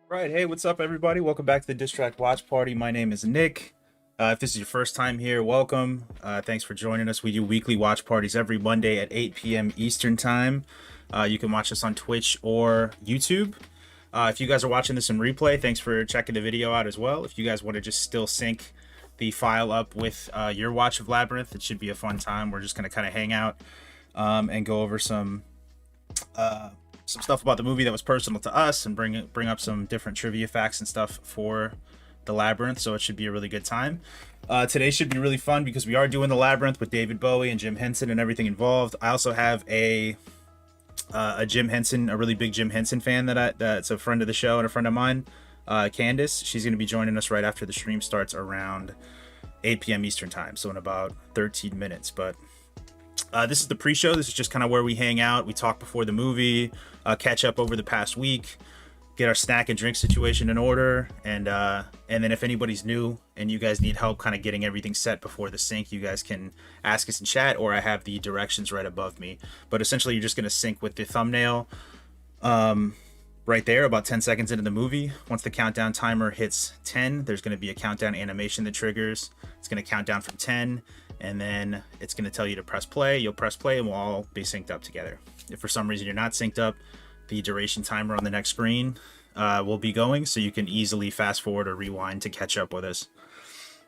Right, hey, what's up, everybody? Welcome back to the Distract Watch Party. My name is Nick. If this is your first time here, welcome. Thanks for joining us. We do weekly watch parties every Monday at 8 p.m. Eastern Time. You can watch us on Twitch or YouTube. If you guys are watching this in replay, thanks for checking the video out as well. If you guys want to just still sync the file up with your watch of Labyrinth, it should be a fun time. We're just going to kind of hang out and go over some stuff about the movie that was personal to us and bring up some different trivia facts and stuff for the Labyrinth. So it should be a really good time. Today should be really fun because we are doing the Labyrinth with David Bowie and Jim Henson and everything involved. I also have a Jim Henson, a really big Jim Henson fan that's a friend of the show and a friend of mine, Candice. She's going to be joining us right after the stream starts around 8 p.m. Eastern Time, so in about 13 minutes. But this is the pre-show. This is just kind of where we hang out. We talk before the movie, catch up over the past week, get our snack and drink situation in order, and then if anybody's new and you guys need help kind of getting everything set before the sync, you guys can ask us in chat, or I have the directions right above me. But essentially, you're just going to sync with the thumbnail right there about 10 seconds into the movie. Once the countdown timer hits 10, there's going to be a countdown animation that triggers. It's going to count down from 10, and then it's going to tell you to press play. You'll press play and we'll all be synced up together. If for some reason you're not synced up, the duration timer on the next screen will be going, so you can easily fast forward or rewind to catch up with us.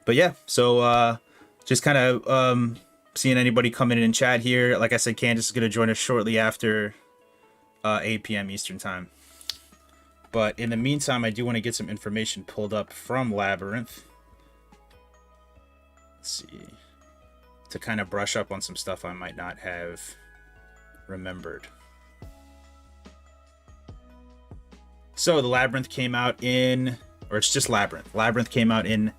But yeah, so just kind of seeing anybody come in and chat here. Like I said, Candace is going to join us shortly after 8 p.m. Eastern Time. But in the meantime, I do want to get some information pulled up from Labyrinth. Let's see. To kind of brush up on some stuff I might not have remembered. So the Labyrinth came out in, or it's just Labyrinth. Labyrinth came out in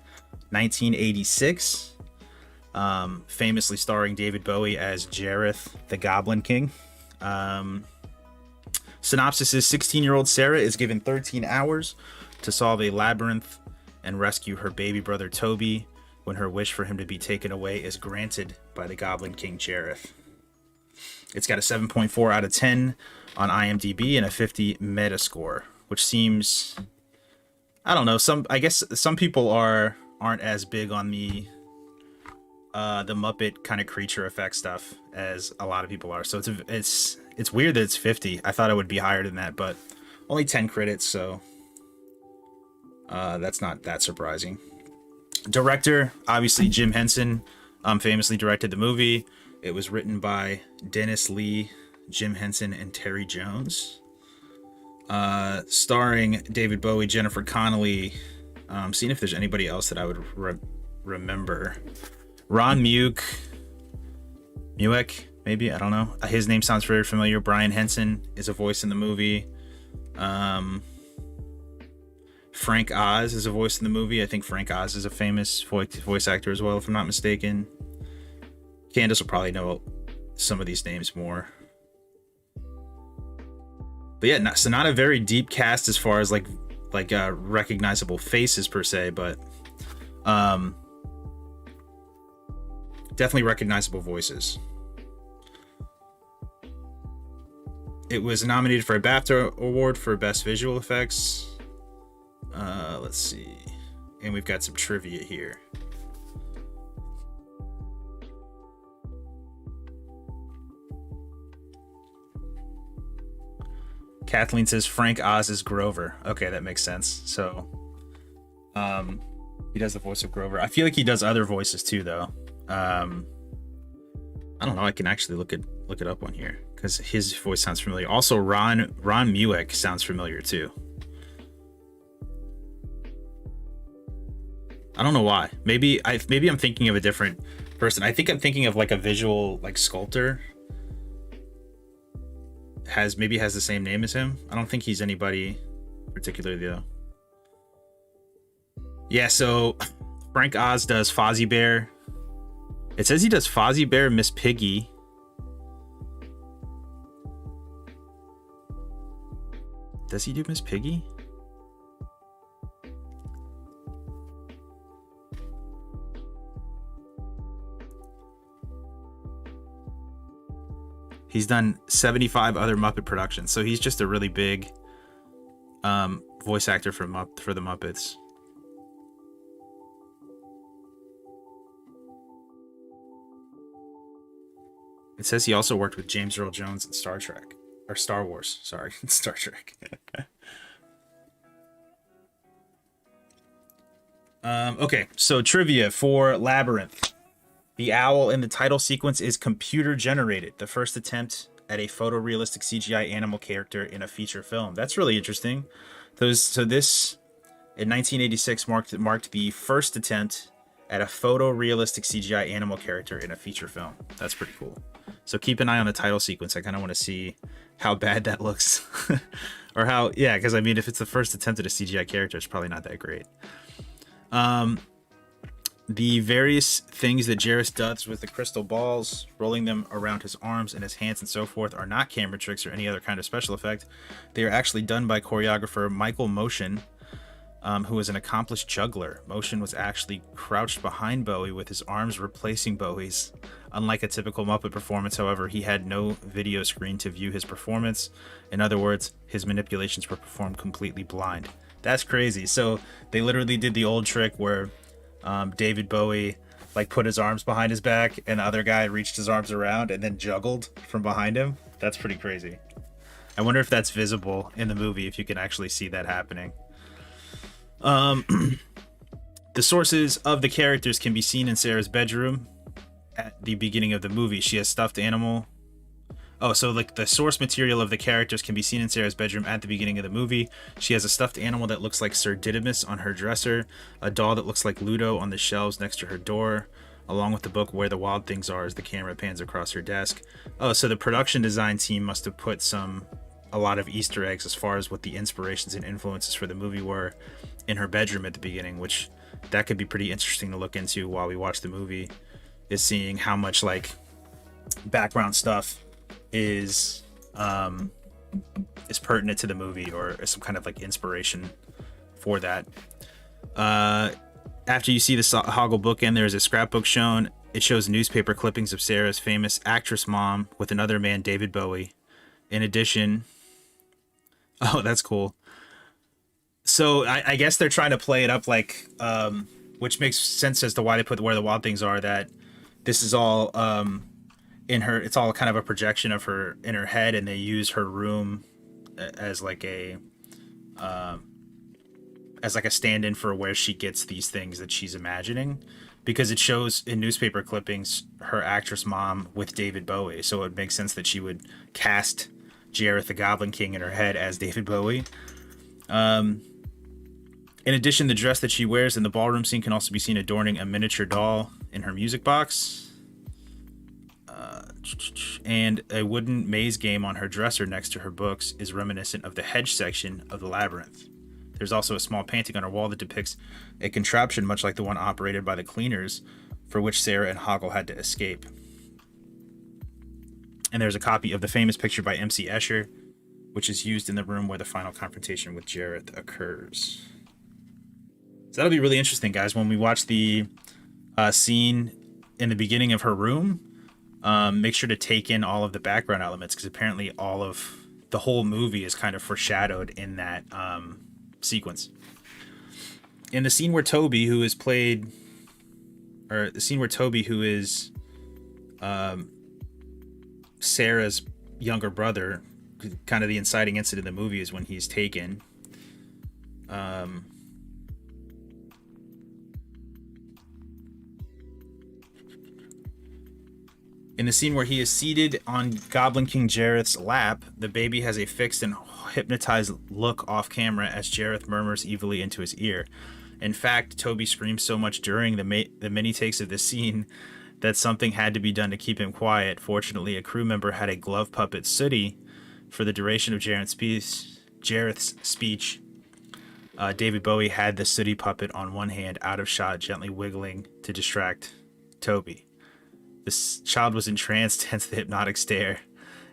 1986, famously starring David Bowie as Jareth, the Goblin King. Synopsis is 16-year-old Sarah is given 13 hours to solve a labyrinth and rescue her baby brother Toby when her wish for him to be taken away is granted by the Goblin King Jareth. It's got a 7.4 out of 10 on IMDb and a 50 Metascore, which seems, I don't know, I guess some people aren't as big on the Muppet kind of creature effect stuff as a lot of people are. So it's weird that it's 50. I thought it would be higher than that, but only 10 credits, so that's not that surprising. Director, obviously Jim Henson, famously directed the movie. It was written by Dennis Lee, Jim Henson, and Terry Jones. Starring David Bowie, Jennifer Connelly. Seeing if there's anybody else that I would remember. Ron Mueck, maybe, I don't know. His name sounds very familiar. Brian Henson is a voice in the movie. Frank Oz is a voice in the movie. I think Frank Oz is a famous voice actor as well, if I'm not mistaken. Candace will probably know some of these names more. But yeah, so not a very deep cast as far as like recognizable faces per se, but definitely recognizable voices. It was nominated for a BAFTA award for Best Visual Effects. Let's see. And we've got some trivia here. Kathleen says Frank Oz is Grover. Okay, that makes sense. So, he does the voice of Grover. I feel like he does other voices too, though. I don't know. I can actually look it up on here because his voice sounds familiar. Also, Ron Mueck sounds familiar too. I don't know why. Maybe I'm thinking of a different person. I think I'm thinking of like a visual like sculptor. Maybe has the same name as him. I don't think he's anybody particularly though. Yeah, so Frank Oz does Fozzie Bear. It says he does Fozzie Bear, Miss Piggy. Does he do Miss Piggy? He's done 75 other Muppet productions, so he's just a really big voice actor for the Muppets. It says he also worked with James Earl Jones in Star Trek. Or Star Wars, sorry. Star Trek. Okay, so trivia for Labyrinth. The owl in the title sequence is computer generated, the first attempt at a photorealistic CGI animal character in a feature film. That's really interesting. So this, in 1986, marked the first attempt at a photorealistic CGI animal character in a feature film. That's pretty cool. So keep an eye on the title sequence. I kind of want to see how bad that looks. Or how, yeah, because I mean, if it's the first attempt at a CGI character, it's probably not that great. The various things that Jarvis does with the crystal balls, rolling them around his arms and his hands and so forth, are not camera tricks or any other kind of special effect. They are actually done by choreographer Michael Motion, who is an accomplished juggler. Motion was actually crouched behind Bowie with his arms replacing Bowie's. Unlike a typical Muppet performance, however, he had no video screen to view his performance. In other words, his manipulations were performed completely blind. That's crazy. So they literally did the old trick where David Bowie like put his arms behind his back and the other guy reached his arms around and then juggled from behind him. That's pretty crazy. I wonder if that's visible in the movie, if you can actually see that happening. The sources of the characters can be seen in Sarah's bedroom at the beginning of the movie. She has stuffed animal. Oh, so like the source material of the characters can be seen in Sarah's bedroom at the beginning of the movie. She has a stuffed animal that looks like Sir Didymus on her dresser, a doll that looks like Ludo on the shelves next to her door, along with the book Where the Wild Things Are as the camera pans across her desk. Oh, so the production design team must have put a lot of Easter eggs as far as what the inspirations and influences for the movie were in her bedroom at the beginning, which that could be pretty interesting to look into while we watch the movie, is seeing how much like background stuff is pertinent to the movie or some kind of like inspiration for that. After you see the Hoggle bookend, there's a scrapbook shown. It shows newspaper clippings of Sarah's famous actress mom with another man, David Bowie. In addition, oh, that's cool. So I guess they're trying to play it up like, which makes sense as to why they put Where the Wild Things Are, that this is all in her, it's all kind of a projection of her in her head, and they use her room as like a stand-in for where she gets these things that she's imagining, because it shows in newspaper clippings her actress mom with David Bowie, so it makes sense that she would cast Jareth the Goblin King in her head as David Bowie. In addition, the dress that she wears in the ballroom scene can also be seen adorning a miniature doll in her music box. And a wooden maze game on her dresser next to her books is reminiscent of the hedge section of the Labyrinth. There's also a small painting on her wall that depicts a contraption much like the one operated by the cleaners, for which Sarah and Hoggle had to escape. And there's a copy of the famous picture by M.C. Escher, which is used in the room where the final confrontation with Jareth occurs. So that'll be really interesting, guys, when we watch the scene in the beginning of her room. Make sure to take in all of the background elements, because apparently all of the whole movie is kind of foreshadowed in that sequence. In the scene where Toby, who is Sarah's younger brother, kind of the inciting incident in the movie is when he's taken. In the scene where he is seated on Goblin King Jareth's lap, the baby has a fixed and hypnotized look off camera as Jareth murmurs evilly into his ear. In fact, Toby screams so much during the many takes of this scene that something had to be done to keep him quiet. Fortunately, a crew member had a glove puppet, Sooty, for the duration of Jareth's speech. David Bowie had the Sooty puppet on one hand, out of shot, gently wiggling to distract Toby. This child was entranced, hence the hypnotic stare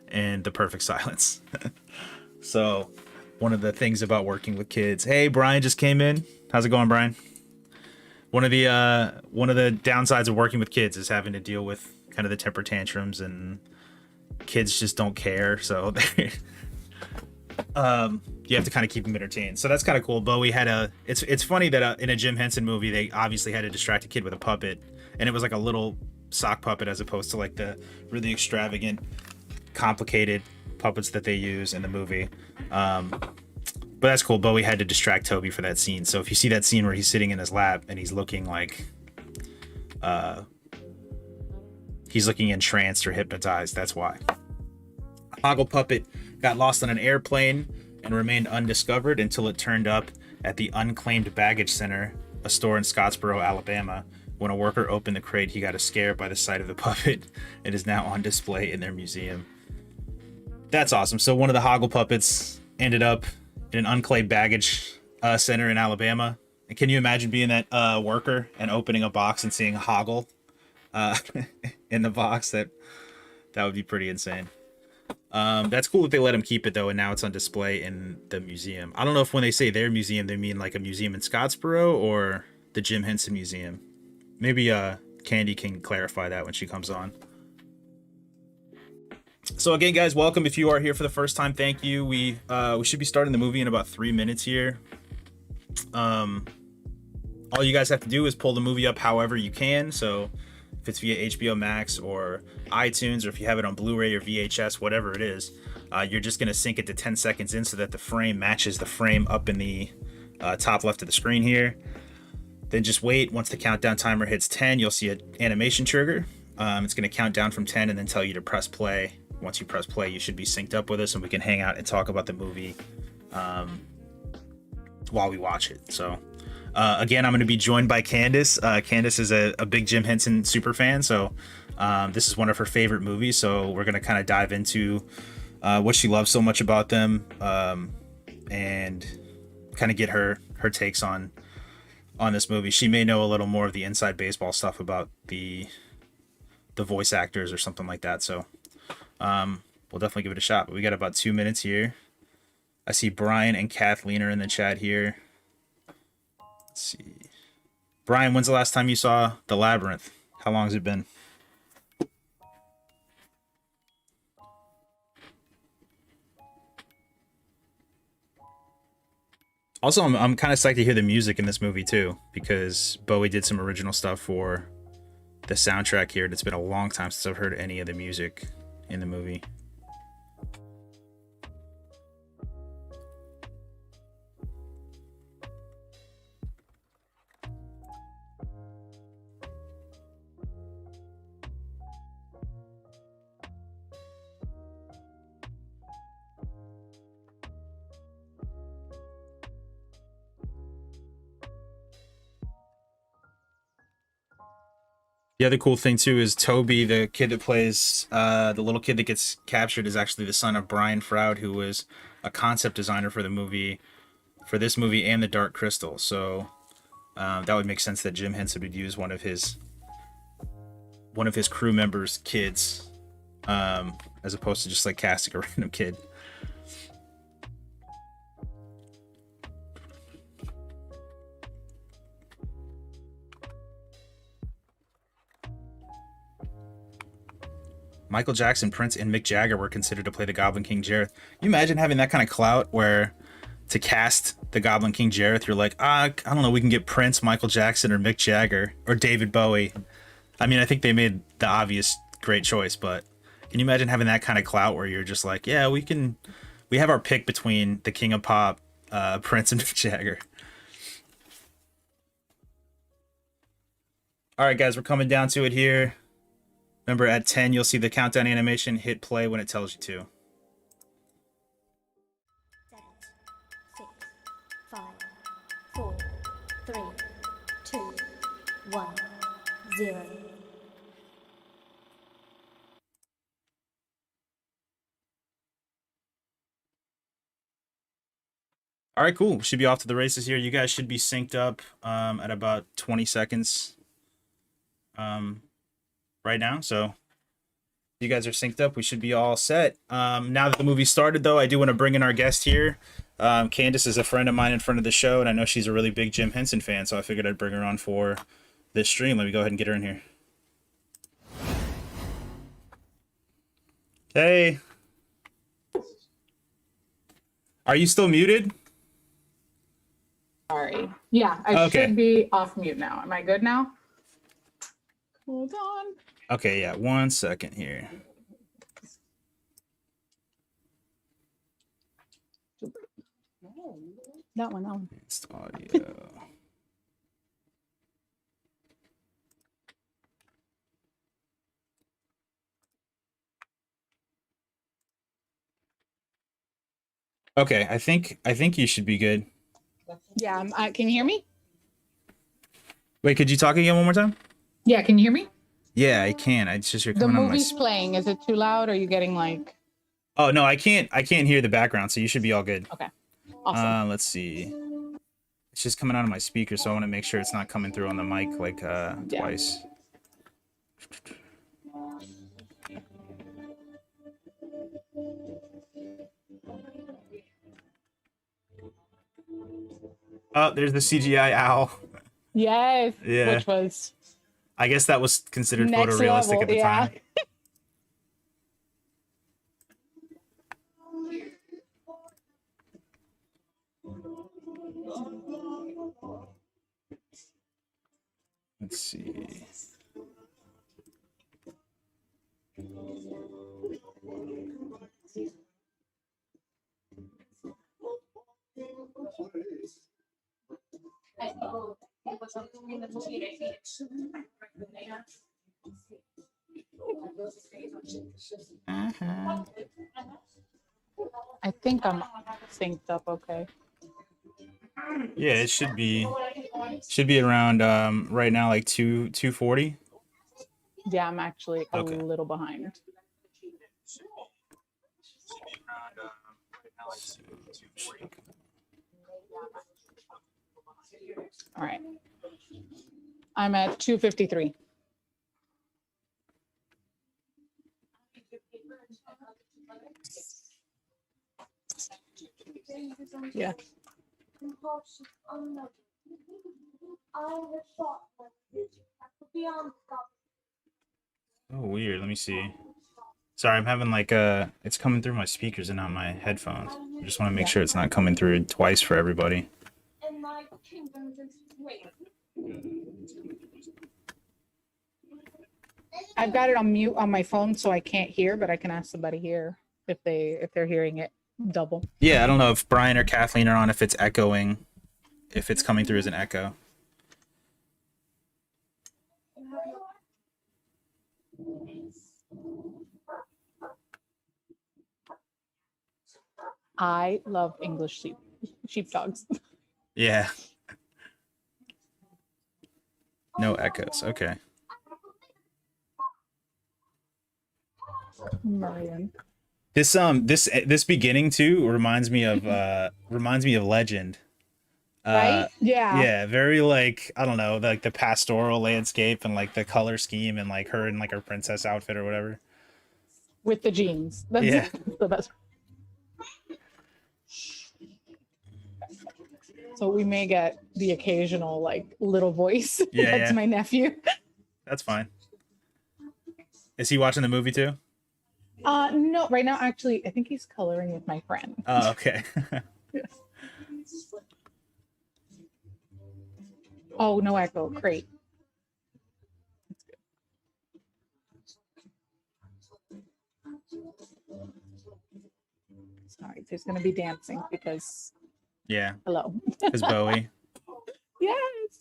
and the perfect silence. So, one of the things about working with kids. Hey, Brian just came in. How's it going, Brian? One of the downsides of working with kids is having to deal with kind of the temper tantrums, and kids just don't care. So, you have to kind of keep them entertained. So that's kind of cool. Bowie had it's funny that in a Jim Henson movie, they obviously had to distract a kid with a puppet, and it was like a little sock puppet as opposed to like the really extravagant, complicated puppets that they use in the movie. But that's cool. Bowie had to distract Toby for that scene. So if you see that scene where he's sitting in his lap and he's looking like he's looking entranced or hypnotized, that's why. Hoggle puppet got lost on an airplane and remained undiscovered until it turned up at the Unclaimed Baggage Center, a store in Scottsboro, Alabama. When a worker opened the crate, he got a scare by the sight of the puppet. It is now on display in their museum. That's awesome. So one of the Hoggle puppets ended up in an unclaimed baggage center in Alabama. And can you imagine being that worker and opening a box and seeing a Hoggle in the box? That would be pretty insane. That's cool that they let him keep it though, and now it's on display in the museum. I don't know if when they say their museum, they mean like a museum in Scottsboro or the Jim Henson Museum. Maybe Candy can clarify that when she comes on. So again, guys, welcome. If you are here for the first time, thank you. We should be starting the movie in about 3 minutes here. All you guys have to do is pull the movie up however you can. So if it's via HBO Max or iTunes, or if you have it on Blu-ray or VHS, whatever it is, you're just going to sync it to 10 seconds in so that the frame matches the frame up in the top left of the screen here. Then just wait. Once the countdown timer hits 10, you'll see an animation trigger. It's going to count down from 10 and then tell you to press play. Once you press play, you should be synced up with us, and we can hang out and talk about the movie while we watch it. So again, I'm going to be joined by Candice. Candice is a big Jim Henson super fan, so this is one of her favorite movies. So we're going to kind of dive into what she loves so much about them, and kind of get her takes on this movie. She may know a little more of the inside baseball stuff about the voice actors or something like that. So we'll definitely give it a shot. But we got about 2 minutes here. I see Brian and Kathleen are in the chat here. Let's see. Brian, when's the last time you saw The Labyrinth? How long has it been? Also, I'm kind of psyched to hear the music in this movie too, because Bowie did some original stuff for the soundtrack here, and it's been a long time since I've heard any of the music in the movie. The other cool thing too is Toby, the kid that plays the little kid that gets captured, is actually the son of Brian Froud, who was a concept designer for the movie, for this movie and The Dark Crystal. So that would make sense that Jim Henson would use one of his crew members' kids, as opposed to just like casting a random kid. Michael Jackson, Prince, and Mick Jagger were considered to play the Goblin King Jareth. You imagine having that kind of clout where to cast the Goblin King Jareth, you're like, I don't know, we can get Prince, Michael Jackson, or Mick Jagger, or David Bowie. I mean, I think they made the obvious great choice, but can you imagine having that kind of clout where you're just like, yeah, we have our pick between the King of Pop, Prince, and Mick Jagger. All right, guys, we're coming down to it here. Remember, at 10, you'll see the countdown animation. Hit play when it tells you to. 7, 6, 5, 4, 3, 2, 1, 0. All right, cool. Should be off to the races here. You guys should be synced up at about 20 seconds right now. So you guys are synced up. We should be all set. Now that the movie started, though, I do want to bring in our guest here. Candice is a friend of mine in front of the show, and I know she's a really big Jim Henson fan, so I figured I'd bring her on for this stream. Let me go ahead and get her in here. Hey. Are you still muted? Sorry. Yeah, I should be off mute now. Am I good now? Hold on. Okay, yeah, 1 second here. That one. It's audio. Okay, I think you should be good. Yeah, can you hear me? Wait, could you talk again one more time? Yeah, can you hear me? Yeah, I can. It's just you're The coming on my. movie's playing. Is it too loud? Or are you getting like? Oh no, I can't hear the background, so you should be all good. Okay. Awesome. Let's see. It's just coming out of my speaker, so I want to make sure it's not coming through on the mic like twice. Oh, there's the CGI owl. Yes. Yeah. Which was. I guess that was considered Next photorealistic level, at the yeah. time. Let's see. I think I'm synced up okay. Yeah, it should be around right now like 240. Yeah, I'm actually a Okay. little behind. All right. I'm at 253. Yeah. Oh, weird. Let me see. Sorry, I'm having like it's coming through my speakers and not my headphones. I just want to make sure it's not coming through twice for everybody. I've got it on mute on my phone, so I can't hear, but I can ask somebody here if they're hearing it double. Yeah, I don't know if Brian or Kathleen are on, if it's echoing, if it's coming through as an echo. I love English sheepdogs. Yeah. No echoes. Okay. Marion. This beginning too reminds me of Legend. Right? Yeah. Yeah, very like, I don't know, like the pastoral landscape and like the color scheme and like her in like her princess outfit or whatever. With the jeans. That's Yeah. the best. So we may get the occasional like little voice. Yeah, That's yeah. my nephew. That's fine. Is he watching the movie too? No, right now actually I think he's coloring with my friend. Oh, okay. Yes. Oh, no echo. Great. Sorry, there's going to be dancing because. Yeah. Hello. Because Bowie. Yes.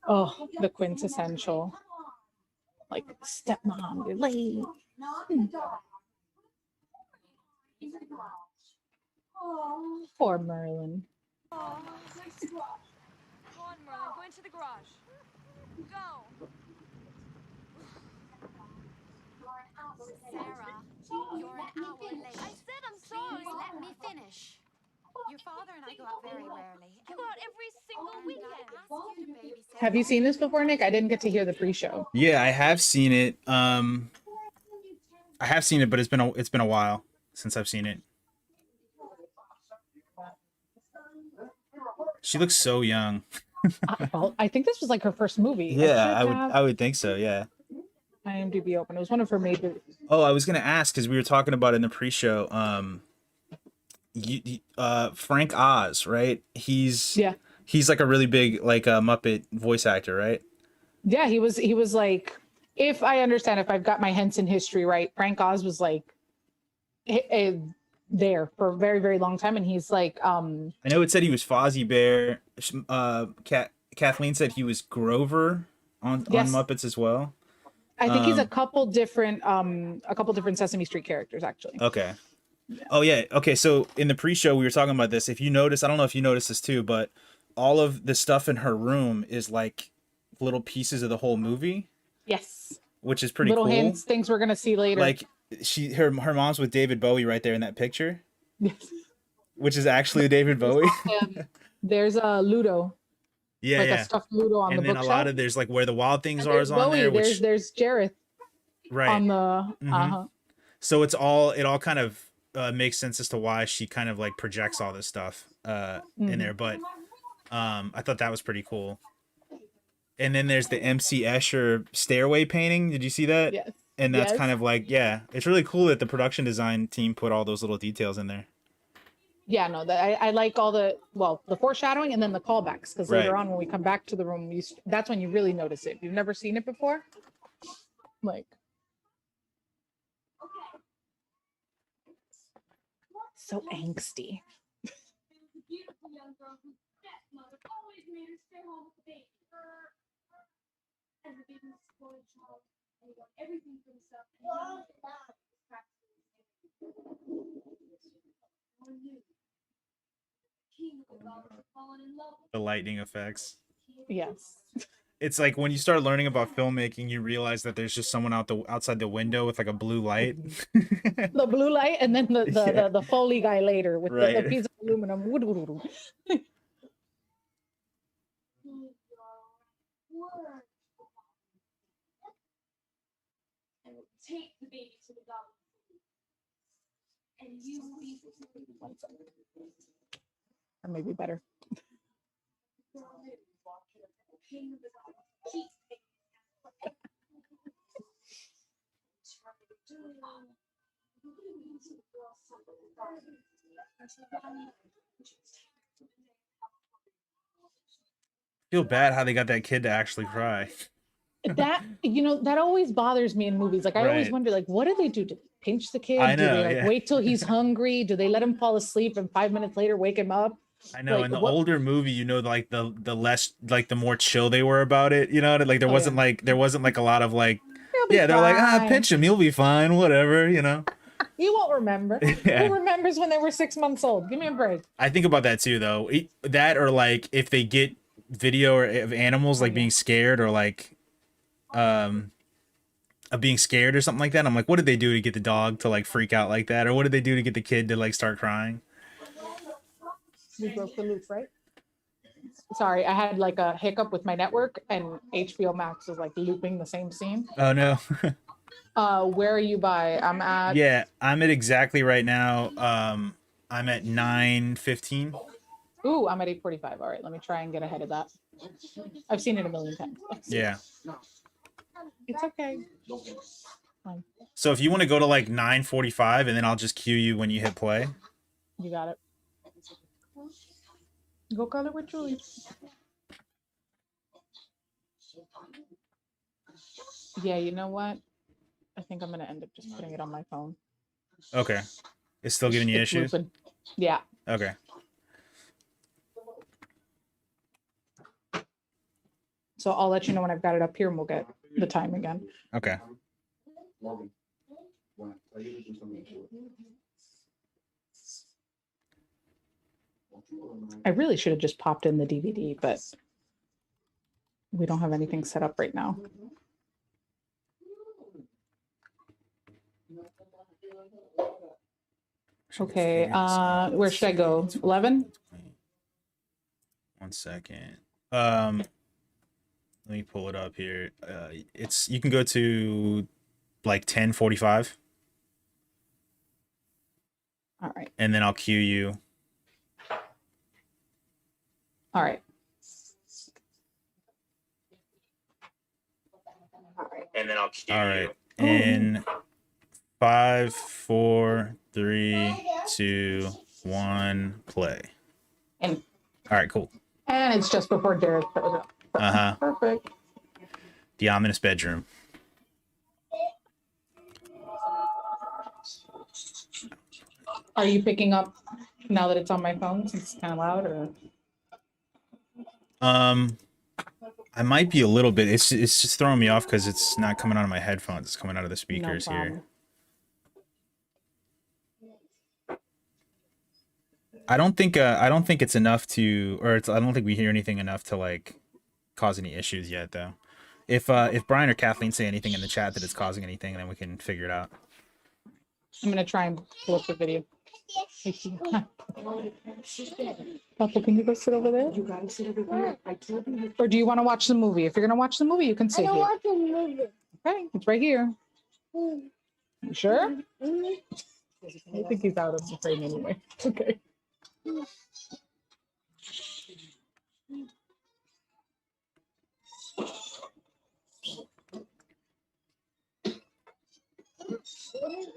Oh, the quintessential. like, stepmom, you're late. Poor Merlin. Go on, Merlin, go into the garage. Go. Sarah, you're an hour late. I said I'm sorry. Let me finish. Your father and I go out very rarely. You go out every single weekend. I asked you to babysit. Have you seen this before, Nick? I didn't get to hear the pre-show. Yeah, I have seen it. I have seen it, but it's been a while since I've seen it. She looks so young. Well, I think this was like her first movie. Yeah, I would think so. Yeah. IMDb open. It was one of her major. Oh, I was gonna ask because we were talking about it in the pre-show. Frank Oz, right? He's like a really big like Muppet voice actor, right? Yeah, he was like, if I understand, if I've got my Henson history right, Frank Oz was like there for a very, very long time, and he's like I know it said he was Fozzie Bear. Kathleen said he was Grover on Muppets as well. I think he's a couple different Sesame Street characters, actually. Okay. Oh yeah. Okay. So in the pre-show, we were talking about this. If you notice, I don't know if you noticed this too, but all of the stuff in her room is like little pieces of the whole movie. Yes. Which is pretty little cool. hints, things we're gonna see later. Like her mom's with David Bowie right there in that picture. Yes. Which is actually David Bowie. There's a Ludo. Yeah, like a stuffed Ludo on the bookshelf. And then a lot of there's like Where the Wild Things Are is on Bowie, there. Which there's Jareth. Right. On the So it all kind of makes sense as to why she kind of like projects all this stuff in there. But I thought that was pretty cool. And then there's the MC Escher stairway painting. Did you see that? Yes. And that's kind of like, yeah, it's really cool that the production design team put all those little details in there. Yeah, no, I like all the foreshadowing and then the callbacks, because later on when we come back to the room, that's when you really notice it. If you've never seen it before, like, so angsty. The lightning effects. Yes. It's like when you start learning about filmmaking, you realize that there's just someone outside the window with like a blue light. The blue light, and then the Foley guy later with the piece of aluminum. Take the baby to the dog. And you will be or maybe better. Feel bad how they got that kid to actually cry. That that always bothers me in movies. Like I always wonder, like, what do they do? Do they pinch the kid? I know, do they wait till he's hungry? Do they let him fall asleep and 5 minutes later wake him up? I know. Like, in the older movie, like the less, like the more chill they were about it. You know, like there wasn't like a lot of like, they're like, pinch him, he'll be fine, whatever. You know. You won't remember. Who remembers when they were 6 months old? Give me a break. I think about that too, though. That or like if they get video of animals like being scared or like of being scared or something like that. I'm like, what did they do to get the dog to like freak out like that? Or what did they do to get the kid to like start crying? We broke the loop, right? Sorry, I had like a hiccup with my network and HBO Max was like looping the same scene. Oh no. Where are you by? I'm at I'm at exactly right now. I'm at 9:15. Ooh, I'm at 8:45. All right, let me try and get ahead of that. I've seen it a million times. Yeah. It's okay. So if you want to go to like 9:45 and then I'll just cue you when you hit play. You got it. Go color with Julie. Yeah, you know what? I think I'm gonna end up just putting it on my phone. Okay. It's still giving you issues? Looping. Yeah. Okay. So I'll let you know when I've got it up here and we'll get the time again. Okay. I really should have just popped in the DVD, but we don't have anything set up right now. Okay, where should I go? 11? 1 second. Let me pull it up here. It's you can go to like 10:45. All right. And then I'll cue you. All right. And then I'll cue All right. You. In 5, 4, 3, 2, 1, play. And all right, cool. And it's just before Derek throws up. Uh-huh. Perfect. The ominous bedroom. Are you picking up now that it's on my phone since it's kind of loud, or? I might be a little bit. It's just throwing me off because it's not coming out of my headphones. It's coming out of the speakers here. I don't think it's enough to, or I don't think we hear anything enough to like cause any issues yet, though. If Brian or Kathleen say anything in the chat that it's causing anything, then we can figure it out. I'm gonna try and pull up the video. Papa, can you go sit over there? You gotta sit over there. I told you. Or do you want to watch the movie? If you're gonna watch the movie, you can sit here. Watch the movie. Okay, it's right here. You sure? I think he's out of the frame anyway. Okay.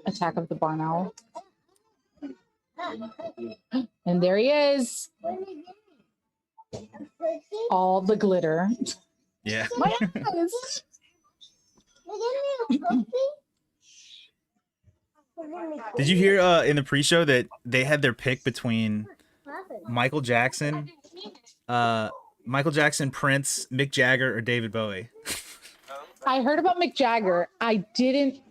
Attack of the Barn Owl. And there he is. All the glitter. Yeah. My eyes. Did you hear in the pre-show that they had their pick between Michael Jackson, Prince, Mick Jagger, or David Bowie? I heard about Mick Jagger. I didn't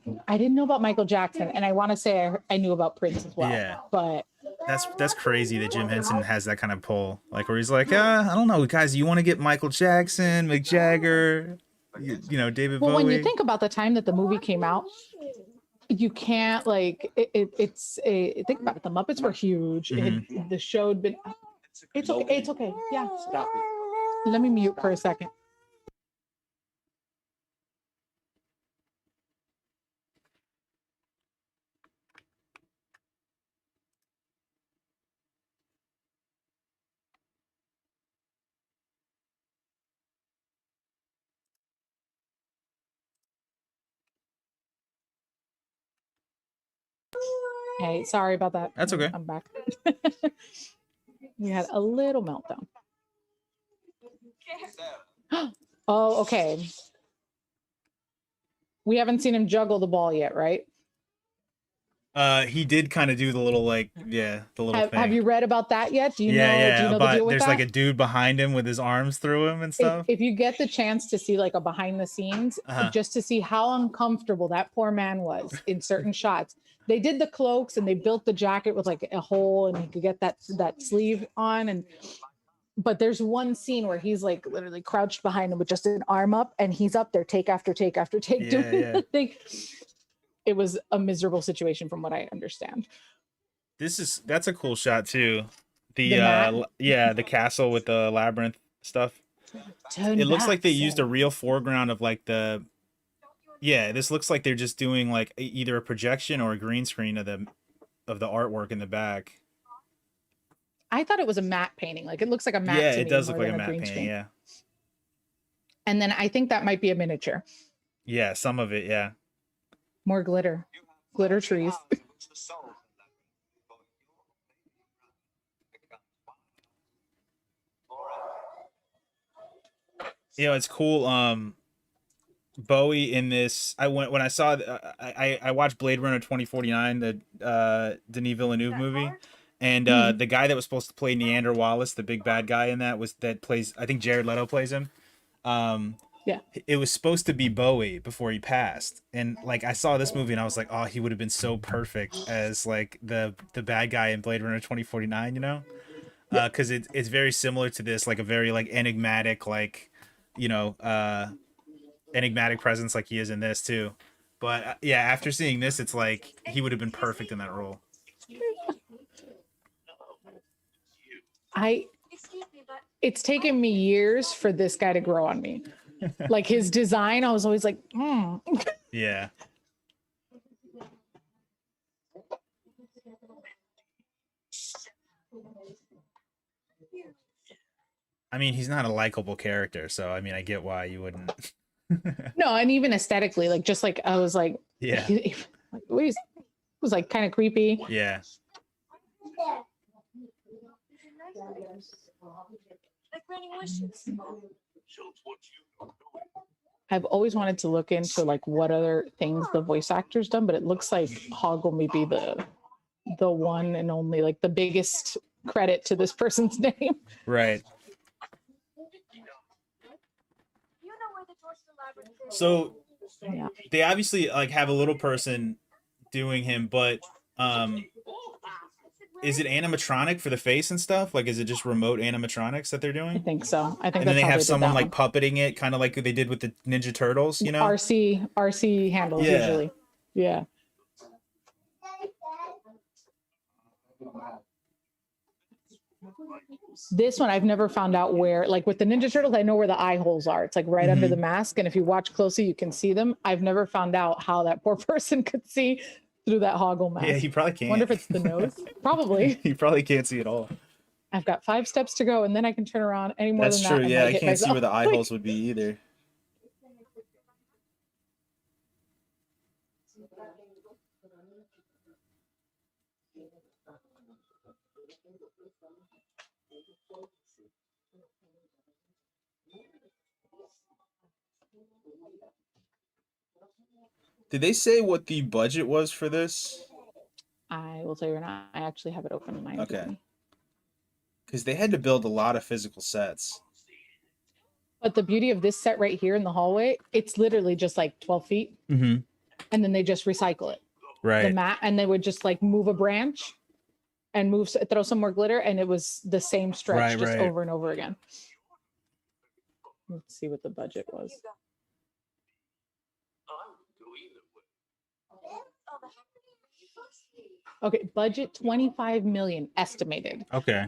know about Michael Jackson, and I want to say I knew about Prince as well. Yeah, but that's crazy that Jim Henson has that kind of pull, like where he's like, I don't know, guys, you want to get Michael Jackson, Mick Jagger, you know, David Bowie. Well, when you think about the time that the movie came out, you can't like it's a think about it. The Muppets were huge. Mm-hmm. The show had been. It's okay. It's okay. Yeah. Stop it. Let me mute for a second. Hey, sorry about that. That's okay. I'm back. We had a little meltdown. Oh, okay. We haven't seen him juggle the ball yet, right? He did kind of do the little thing. Have you read about that yet? Do you know? Yeah. Do you know the deal with there's that? like a dude behind him with his arms through him and stuff. If you get the chance to see like a behind the scenes, just to see how uncomfortable that poor man was in certain shots. They did the cloaks and they built the jacket with like a hole and he could get that sleeve on. But there's one scene where he's like literally crouched behind him with just an arm up and he's up there take after take after take doing the thing. It was a miserable situation from what I understand. That's a cool shot too. The castle with the labyrinth stuff. It looks like they used a real foreground of like this looks like they're just doing like either a projection or a green screen of the artwork in the back. I thought it was a matte painting. Like it looks like a matte. Yeah, to it me does look more like a than matte painting. screen. Yeah. And then I think that might be a miniature. Yeah, some of it. Yeah. More glitter trees. You know, it's cool. Bowie in this. I watched Blade Runner 2049, the Denis Villeneuve movie, and the guy that was supposed to play Neander Wallace, the big bad guy in that, plays, I think Jared Leto plays him. Yeah. It was supposed to be Bowie before he passed, and like I saw this movie and I was like, oh, he would have been so perfect as like the bad guy in Blade Runner 2049, you know? Because it's very similar to this, like a very like enigmatic, like you know, enigmatic presence like he is in this too. But yeah, after seeing this, it's like he would have been perfect in that role. Excuse me, but It's taken me years for this guy to grow on me. Like his design, I was always like, Yeah. I mean, he's not a likable character, so I mean, I get why you wouldn't. No, and even aesthetically, like just like I was like, Yeah. like, it was like kind of creepy. Yeah. like granting wishes. I've always wanted to look into like what other things the voice actor's done, but it looks like Hoggle may be the one and only, like the biggest credit to this person's name. Right. You know where the doors to the labyrinth is. So Yeah. they obviously like have a little person doing him, but is it animatronic for the face and stuff? Like, is it just remote animatronics that they're I doing? think so. I think And then that's they how have did someone that like puppeting it, kind of like they did with the Ninja Turtles, you know? one. RC handles Yeah. usually. Yeah. This one I've never found out where, like with the Ninja Turtles, I know where the eye holes are. It's like right under the mask. And if you watch closely, you can see them. I've never found out how that poor person could see through that Hoggle mask. Yeah, he probably can't. Wonder if it's the nose. Probably. He probably can't see at all. I've got 5 steps to go, and then I can turn around any more That's than true. that. Yeah, might I hit can't see myself. where the eye Like, holes would be either. Did they say what the budget was for this? I will tell you right now, I actually have it open in my Okay. Because they had to build a lot of physical sets. But the beauty of this set right here in the hallway, it's literally just like 12 feet, Mm-hmm. and then they just recycle it. The Right. mat, and they would just like move a branch and throw some more glitter, and it was the same stretch Right, just right. over and over again. Let's see what the budget was. Okay, budget 25 million estimated, Okay.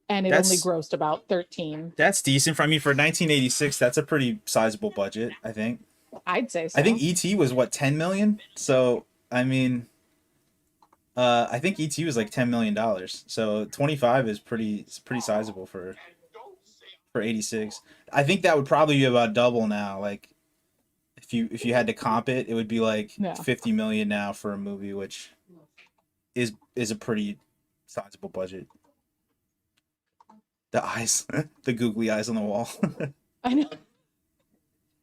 and it That's- only grossed about 13. That's decent. I mean, for 1986, that's a pretty sizable budget, I think. I'd say so. I think E.T. was, what, 10 million? So, I mean, I think E.T. was like $10 million. So 25 is pretty sizable for 86. I think that would probably be about double now. Like, if you had to comp it, it would be like Yeah. 50 million now for a movie, which is a pretty sizable budget. The eyes, the googly eyes on the wall. I know.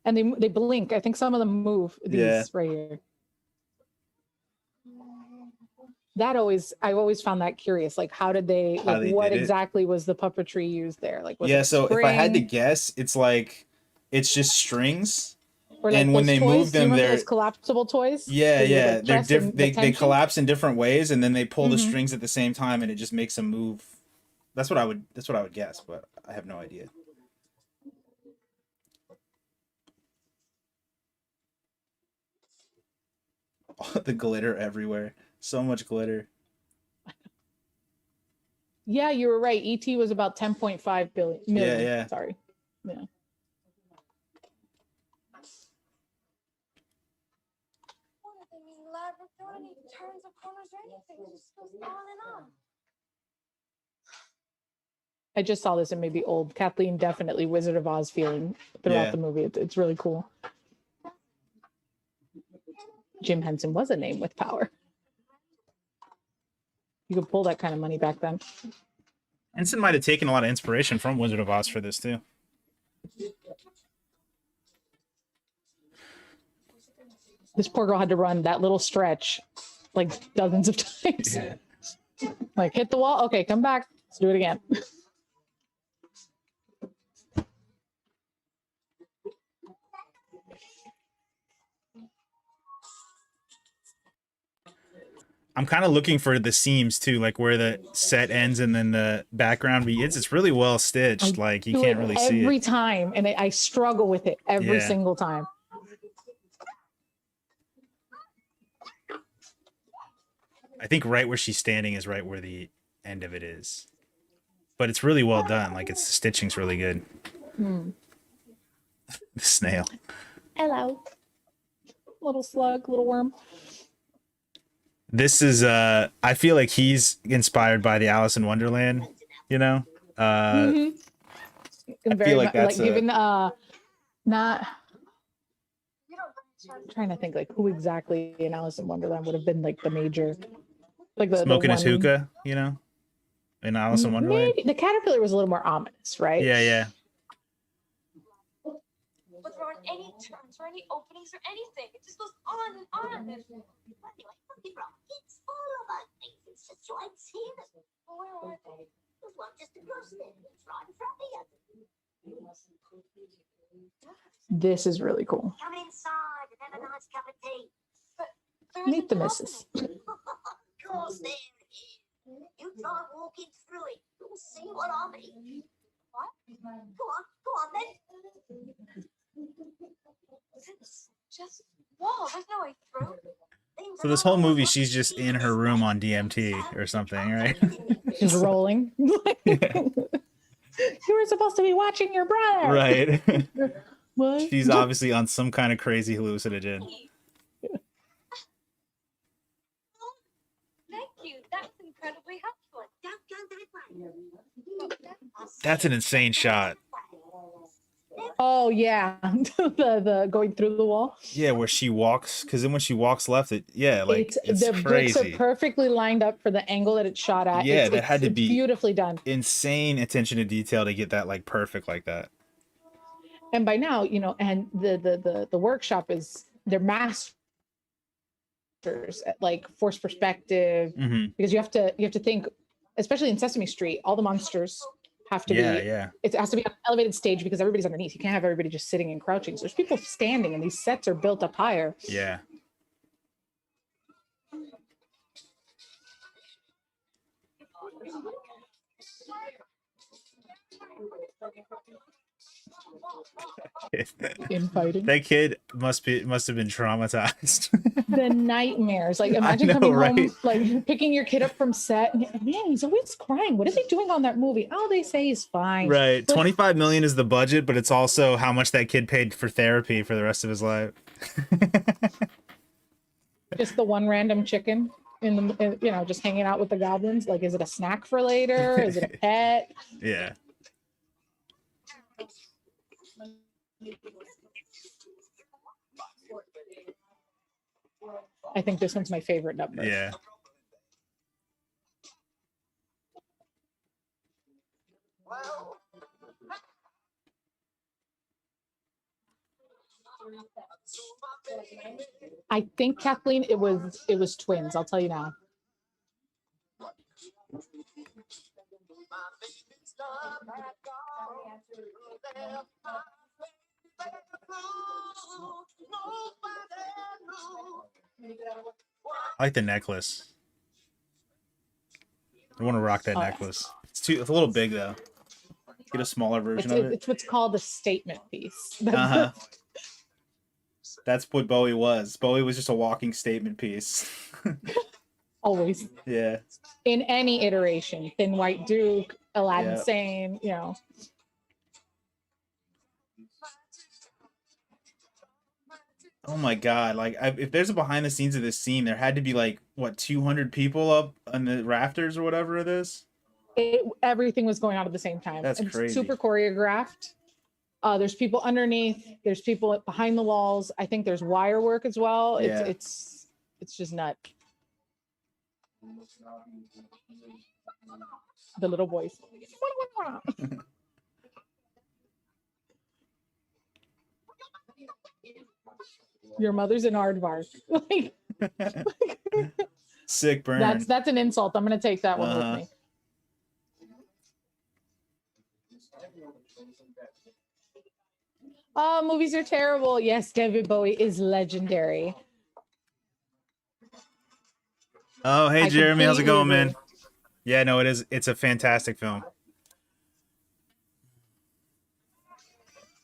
And they blink. I think some of them move. These Yeah. right here. I've always found that curious. Like, how did they? How Like, they what did it? exactly was the puppetry used there? Like, was Yeah, it a so if I had to spring? guess, it's like it's just strings. Or like and when those they toys, move do them, you remember they're- those collapsible toys. Yeah, That you would, yeah, like, they're press and different. the They tension? collapse in different ways, and then they pull the Mhm. strings at the same time, and it just makes them move. That's what I would guess, but I have no idea. The glitter everywhere, so much glitter. Yeah, you were right. ET was about 10.5 million. yeah. Sorry. Yeah. What do they mean, labyrinth? There aren't any turns or corners or anything. It just goes on and on. I just saw this. It may be old. Kathleen definitely Wizard of Oz feeling throughout Yeah. the movie. It's really cool. Jim Henson was a name with power. You could pull that kind of money back then. Henson might have taken a lot of inspiration from Wizard of Oz for this too. This poor girl had to run that little stretch like dozens of times. Yeah. Like, hit the wall. Okay, come back. Let's do it again. I'm kind of looking for the seams too, like where the set ends and then the background begins. It's really well stitched. Like you Do can't it really see every it. time, and I struggle with it every Yeah. single time. I think right where she's standing is right where the end of it is. But it's really well done. Like it's the stitching's really good. Hmm. The snail. Hello, little slug, little worm. This is I feel like he's inspired by the Alice in Wonderland, you know? Mhm. I Very feel like like that's given not I'm trying to think like who exactly in Alice in Wonderland would have been like the major, like the smoking his one. hookah, you know? In Alice in Wonderland. Maybe the caterpillar was a little more ominous, right? Yeah, yeah. But there aren't any turns or any openings or anything. It just goes on and on. And It's all about things. It's just right here. where are they? There's one just across there. It's right in front of you. This is really cool. Come inside and have a nice cup of tea. There Meet isn't the nothing. missus. Of course there is. You try walking through it. You'll see what I mean. What? Go on then. It's just wall. There's no way through. Things So are this whole always movie, what she's you just see in her this room way. on DMT or something, right? She's rolling. You were supposed to be watching your brother. Right. What? She's obviously on some kind of crazy hallucinogen. Thank you. That was incredibly helpful. Don't go that way. That's an insane shot. Oh yeah, the going through the wall. Yeah, where she walks, because then when she walks left, it's The bricks are crazy. perfectly lined up for the angle that it's shot at. Yeah, it's, that had to it's be- beautifully done. Insane attention to detail to get that like perfect like that. And by now, and the workshop is they're masters at like force perspective, Hmm. because you have to think, especially in Sesame Street, all the monsters have to Yeah, be. yeah. It has to be on an elevated stage because everybody's underneath. You can't have everybody just sitting and crouching. So there's people standing, and these sets are built up higher. Yeah. Infighting. That kid must have been traumatized. The nightmares. Like imagine know, coming right? home, like picking your kid up from set, and man, he's always crying. What is he doing on that movie? Oh, they say he's fine. Right. But 25 million is the budget, but it's also how much that kid paid for therapy for the rest of his life. just the one random chicken just hanging out with the goblins. Like, is it a snack for later? Is it a pet? Yeah. I think this one's my favorite number. Yeah. I think Kathleen, it was twins. I'll tell you now. I like the necklace. I want to rock that Oh. necklace. It's a little big though. Get a smaller version of it. It's what's called a statement piece. Uh-huh. That's what Bowie was. Bowie was just a walking statement piece. Always Yeah. in any iteration. Thin White Duke, Aladdin Yeah. Sane, Oh my god! Like, if there's a behind the scenes of this scene, there had to be like what 200 people up on the rafters or whatever it is. Everything was going on at the same time. That's It's crazy. super choreographed. There's people underneath. There's people behind the walls. I think there's wire work as well. Yeah. It's just nut. The little voice. Your mother's an aardvark. Like, Sick burn. that's an insult. I'm gonna take that one Uh-huh. with me. Oh, movies are terrible. Yes, David Bowie is legendary. Oh, hey I Jeremy, how's it completely going, agree. man? Yeah, no, it is. It's a fantastic film.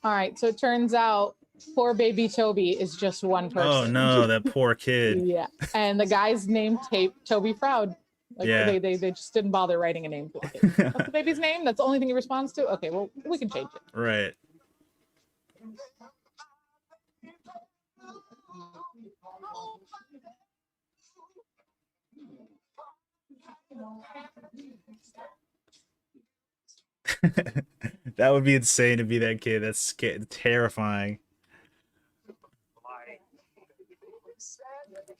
All right, so it turns out poor baby Toby is just one Oh person. no, that poor kid. Yeah, and the guy's named Toby Froud. Like Yeah. they just didn't bother writing a name for the kid. That's the baby's name. That's the only thing he responds to. Okay, well we can change it. Right. That would be insane to be that kid. That's terrifying.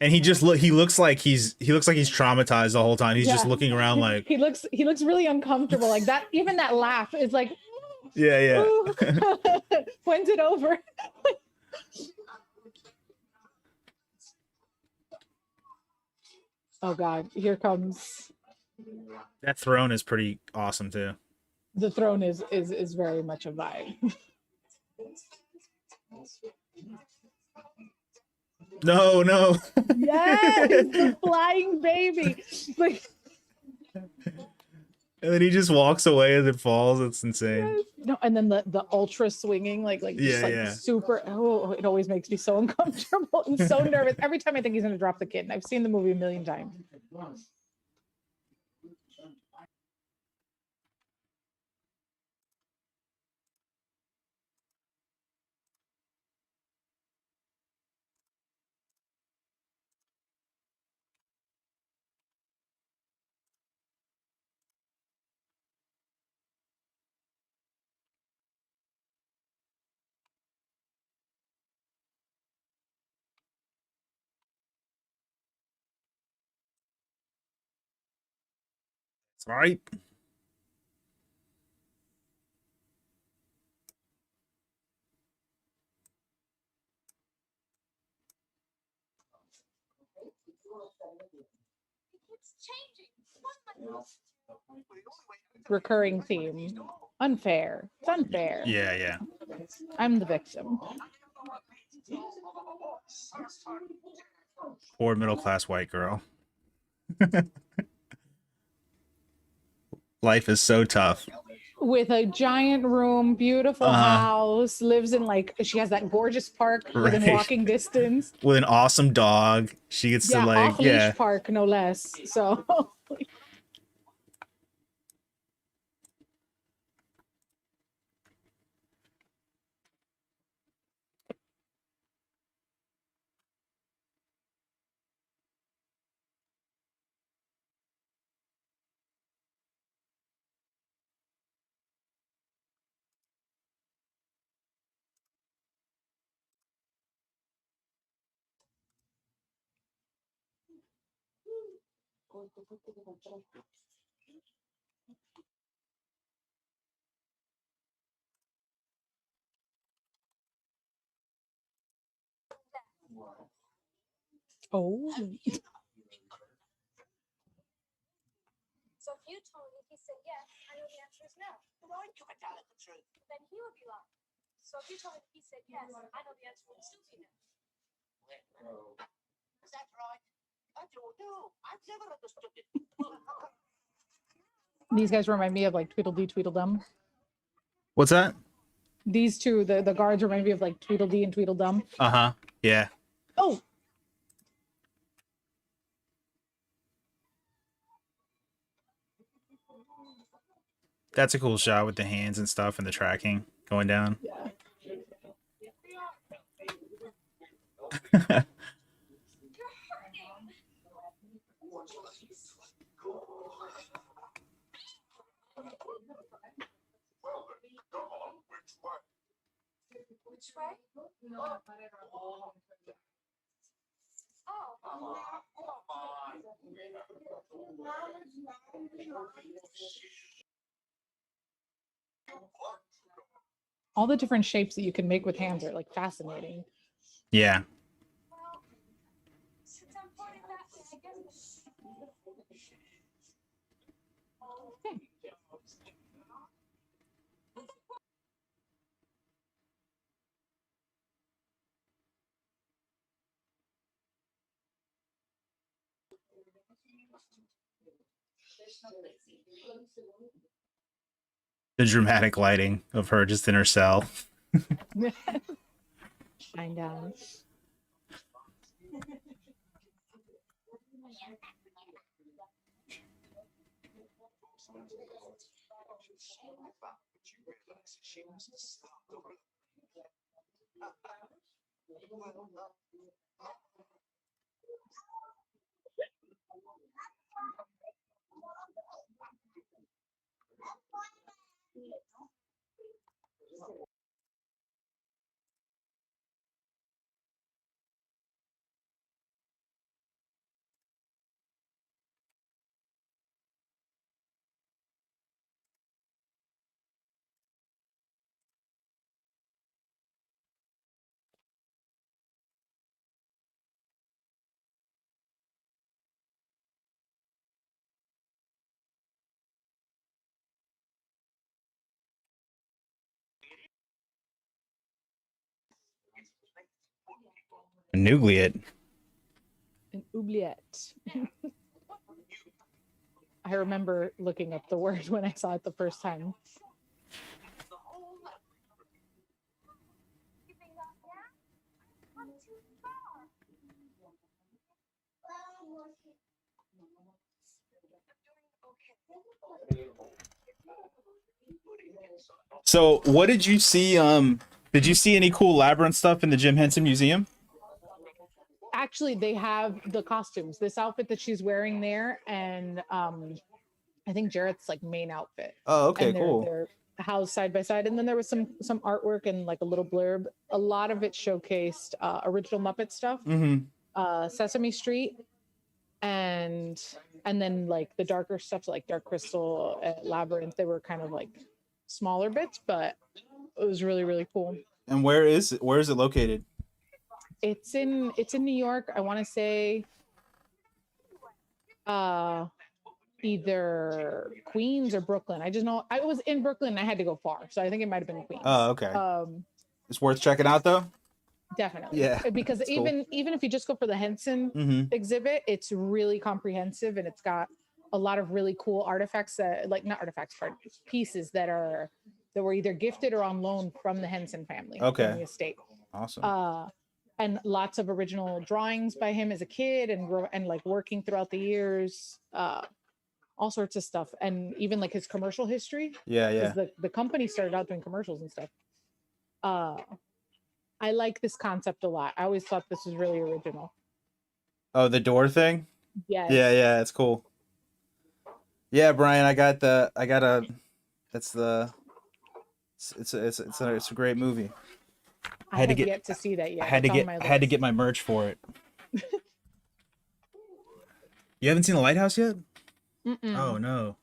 And he looks like he looks like he's traumatized the whole time. He's just Yeah. looking around like, He looks really uncomfortable. Like that. Even that laugh is like, yeah, ooh. When's it over? Oh God, here comes that throne is pretty awesome too. the throne. Is very much a vibe. No, no. Yes, the flying baby. Like, And then he just walks away as it falls. It's insane. no, and then the ultra swinging, like just Yeah, like yeah. super. Oh, it always makes me so uncomfortable and so nervous every time I think he's gonna drop the kid. And I've seen the movie a million times. It's all right. It's changing. What? Recurring theme. Unfair. It's unfair. Yeah, yeah. I'm the victim. Poor middle class white girl. Life is so tough. With a giant room, beautiful Uh-huh. house, lives in like she has that gorgeous park within Right. walking distance. With an awesome dog. She gets to Yeah, like, off yeah. leash park, no less. So oh, So if you told me he said yes, I know the answer is no. Well, I could tell the truth. Then he would be lying. So if you told me he said yes, I know the answer would still be no. Is that right? I don't know. I've never understood it. these guys remind me of like Tweedledee Tweedledum. What's that? These two, the guards remind me of like Tweedledee and Tweedledum. Uh-huh. Yeah. Oh, That's a cool shot with the hands and stuff and the tracking going down. yeah. Which way? Oh. All the different shapes that you can make with hands are like fascinating. Yeah. Well, since I'm pointing that way, I guess. The dramatic lighting of her just in her cell. Shine down. Nougliette. An oubliette. I remember looking up the word when I saw it the first time. So, what did you see? Did you see any cool Labyrinth stuff in the Jim Henson Museum? Actually, they have the costumes. This outfit that she's wearing there, and I think Jarrett's like main outfit. Oh, okay, and cool. They're housed side by side, and then there was some artwork and like a little blurb. A lot of it showcased original Muppet stuff, Sesame Street, and then like the darker stuff like Dark Crystal, Labyrinth. They were kind of like smaller bits, but it was really, really cool. And where is it located? It's in New York. I want to say either Queens or Brooklyn. I just know I was in Brooklyn and I had to go far, so I think it might have been Queens. Oh, okay. It's worth checking out though. Definitely. Yeah. Because even if you just go for the Henson exhibit, it's really comprehensive, and it's got a lot of really cool artifacts that, like, not artifacts, but pieces that were either gifted or on loan from the Henson family. Okay. From the estate. Awesome. And lots of original drawings by him as a kid and like working throughout the years, all sorts of stuff. And even like his commercial history. Yeah. The company started out doing commercials and stuff. I like this concept a lot. I always thought this was really original. Oh, the door thing? Yes. Yeah, it's cool. Yeah, Brian, it's a great movie. I have yet to see that yet. I had to get my merch for it. You haven't seen The Lighthouse yet? Mm-mm. Oh no.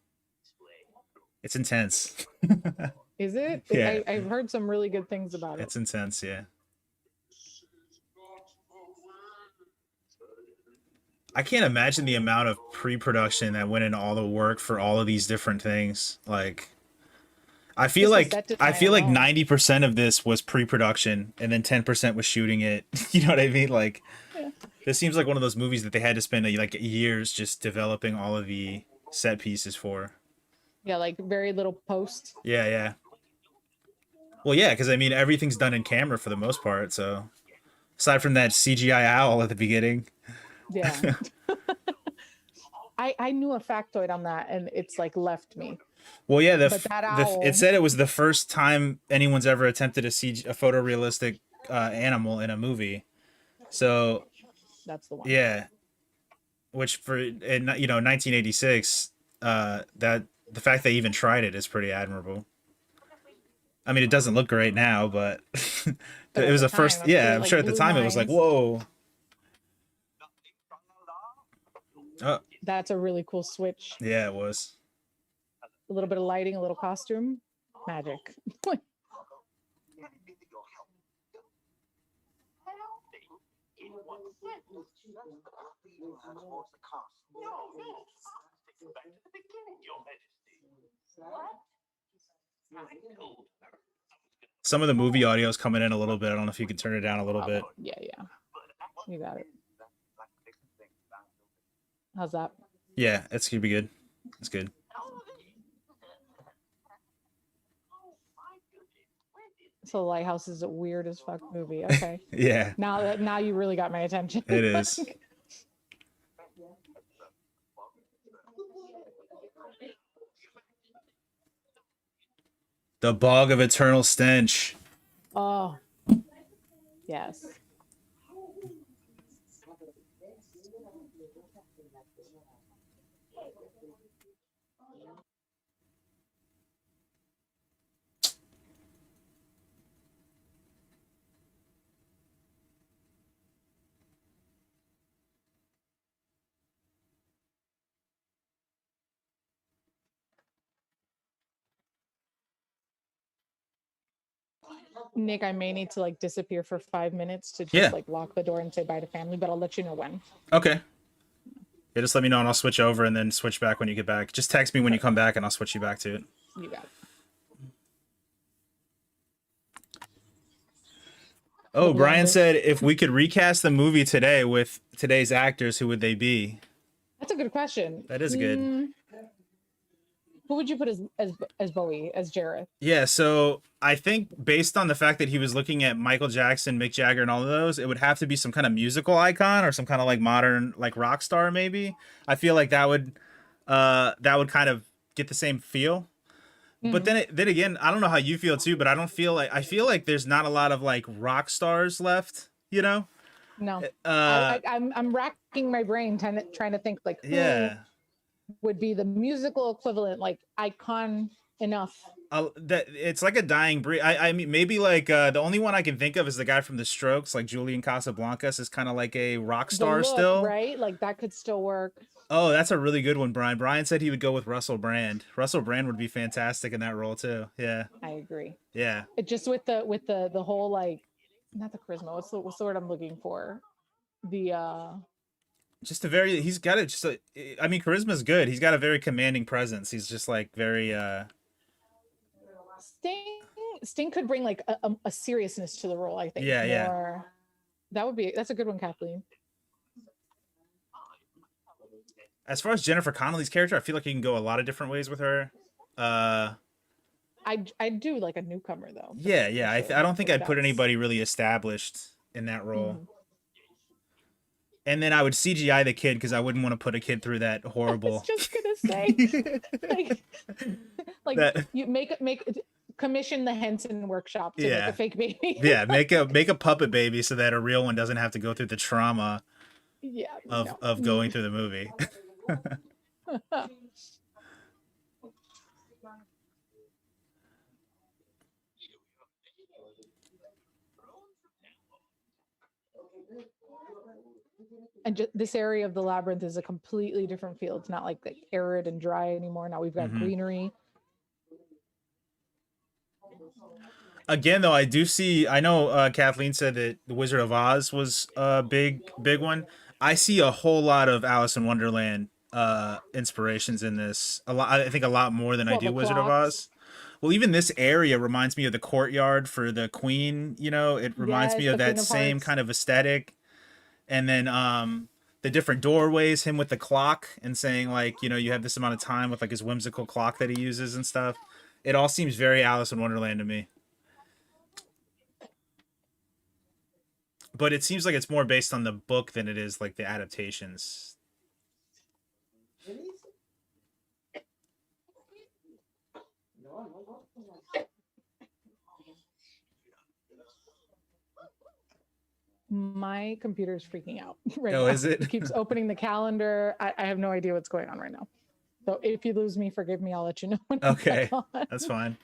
It's intense. Is it? Yeah. I've heard some really good things about it. It's intense, yeah. I can't imagine the amount of pre-production that went into all the work for all of these different things. Like, I feel like 90% of this was pre-production, and then 10% was shooting it. You know what I mean? Like, this seems like one of those movies that they had to spend like years just developing all of the set pieces for. Yeah, like very little post. Yeah. Well, yeah, because I mean everything's done in camera for the most part. So, aside from that CGI owl at the beginning. Yeah. I knew a factoid on that, and it's like left me. Well, yeah, it said it was the first time anyone's ever attempted a photorealistic animal in a movie. So that's the one. Yeah, which for 1986, that the fact they even tried it is pretty admirable. I mean, it doesn't look great now, but it was the first. Yeah, I'm sure at the time it was like, whoa. Oh. That's a really cool switch. Yeah, it was. A little bit of lighting, a little costume, magic. Some of the movie audio is coming in a little bit. I don't know if you can turn it down a little bit. Yeah. You got it. How's that? Yeah, it's gonna be good. It's good. So the Lighthouse is a weird as fuck movie. Okay. Yeah, Now you really got my attention. it is. The Bog of Eternal Stench. Oh, yes. Nick, I may need to like disappear for 5 minutes to just Yeah. like lock the door and say bye to family, but I'll let you know when. Okay. Yeah, just let me know and I'll switch over and then switch back when you get back. Just text me when you come back and I'll switch you back to it. You got it. Oh, The Brian blender. said if we could recast the movie today with today's actors, who would they be? That's a good question. That is good. Who would you put as Bowie, as Jareth? Yeah, so I think based on the fact that he was looking at Michael Jackson, Mick Jagger, and all of those, it would have to be some kind of musical icon or some kind of like modern like rock star maybe. I feel like that would kind of get the same feel. But then again, I don't know how you feel too, but I feel like there's not a lot of like rock stars left, you know? No. Uh I'm racking my brain trying to think like who yeah. would be the musical equivalent, like icon enough. That it's like a dying breed. I mean maybe like the only one I can think of is the guy from The Strokes, like Julian Casablancas is kind of like a rock The star look, still. right? Like that could still work. Oh, that's a really good one, Brian. Brian said he would go with Russell Brand. Russell Brand would be fantastic in that role too. Yeah. I agree. Yeah. It just with the whole like, not the charisma. What's the word I'm looking for? The Just a very he's got it just a, I mean charisma's good. He's got a very commanding presence. He's just like very Sting could bring like a seriousness to the role, I think. yeah, yeah. More, that's a good one, Kathleen. As far as Jennifer Connelly's character, I feel like you can go a lot of different ways with her. I do like a newcomer though. Yeah, yeah. sure. I don't think I'd put That's- anybody really established in that role. Mhm. And then I would CGI the kid because I wouldn't want to put a kid through that I was horrible. just gonna say, like That- you make commission the Henson workshop to Yeah. make a fake baby. Yeah, make a puppet baby so that a real one doesn't have to go through the trauma Yeah. of going through the movie. And this area of the labyrinth is a completely different field. It's not like arid and dry anymore. Now we've got Mhm. greenery. Again, though, I do see. I know Kathleen said that the Wizard of Oz was a big one. I see a whole lot of Alice in Wonderland inspirations in this. A lot. I think a lot more than I Well, do the Wizard of clocks. Oz. Well, even this area reminds me of the courtyard for the Queen. You know, it reminds me Yes, of the that Queen of same Hearts. kind of aesthetic. And then the different doorways, him with the clock and saying like, you know, you have this amount of time with like his whimsical clock that he uses and stuff. It all seems very Alice in Wonderland to me. But it seems like it's more based on the book than it is like the adaptations. My computer's freaking out right Oh, now. is it? It keeps opening the calendar. I have no idea what's going on right now. So if you lose me, forgive me. I'll let you know when I'm Okay, back on. that's fine.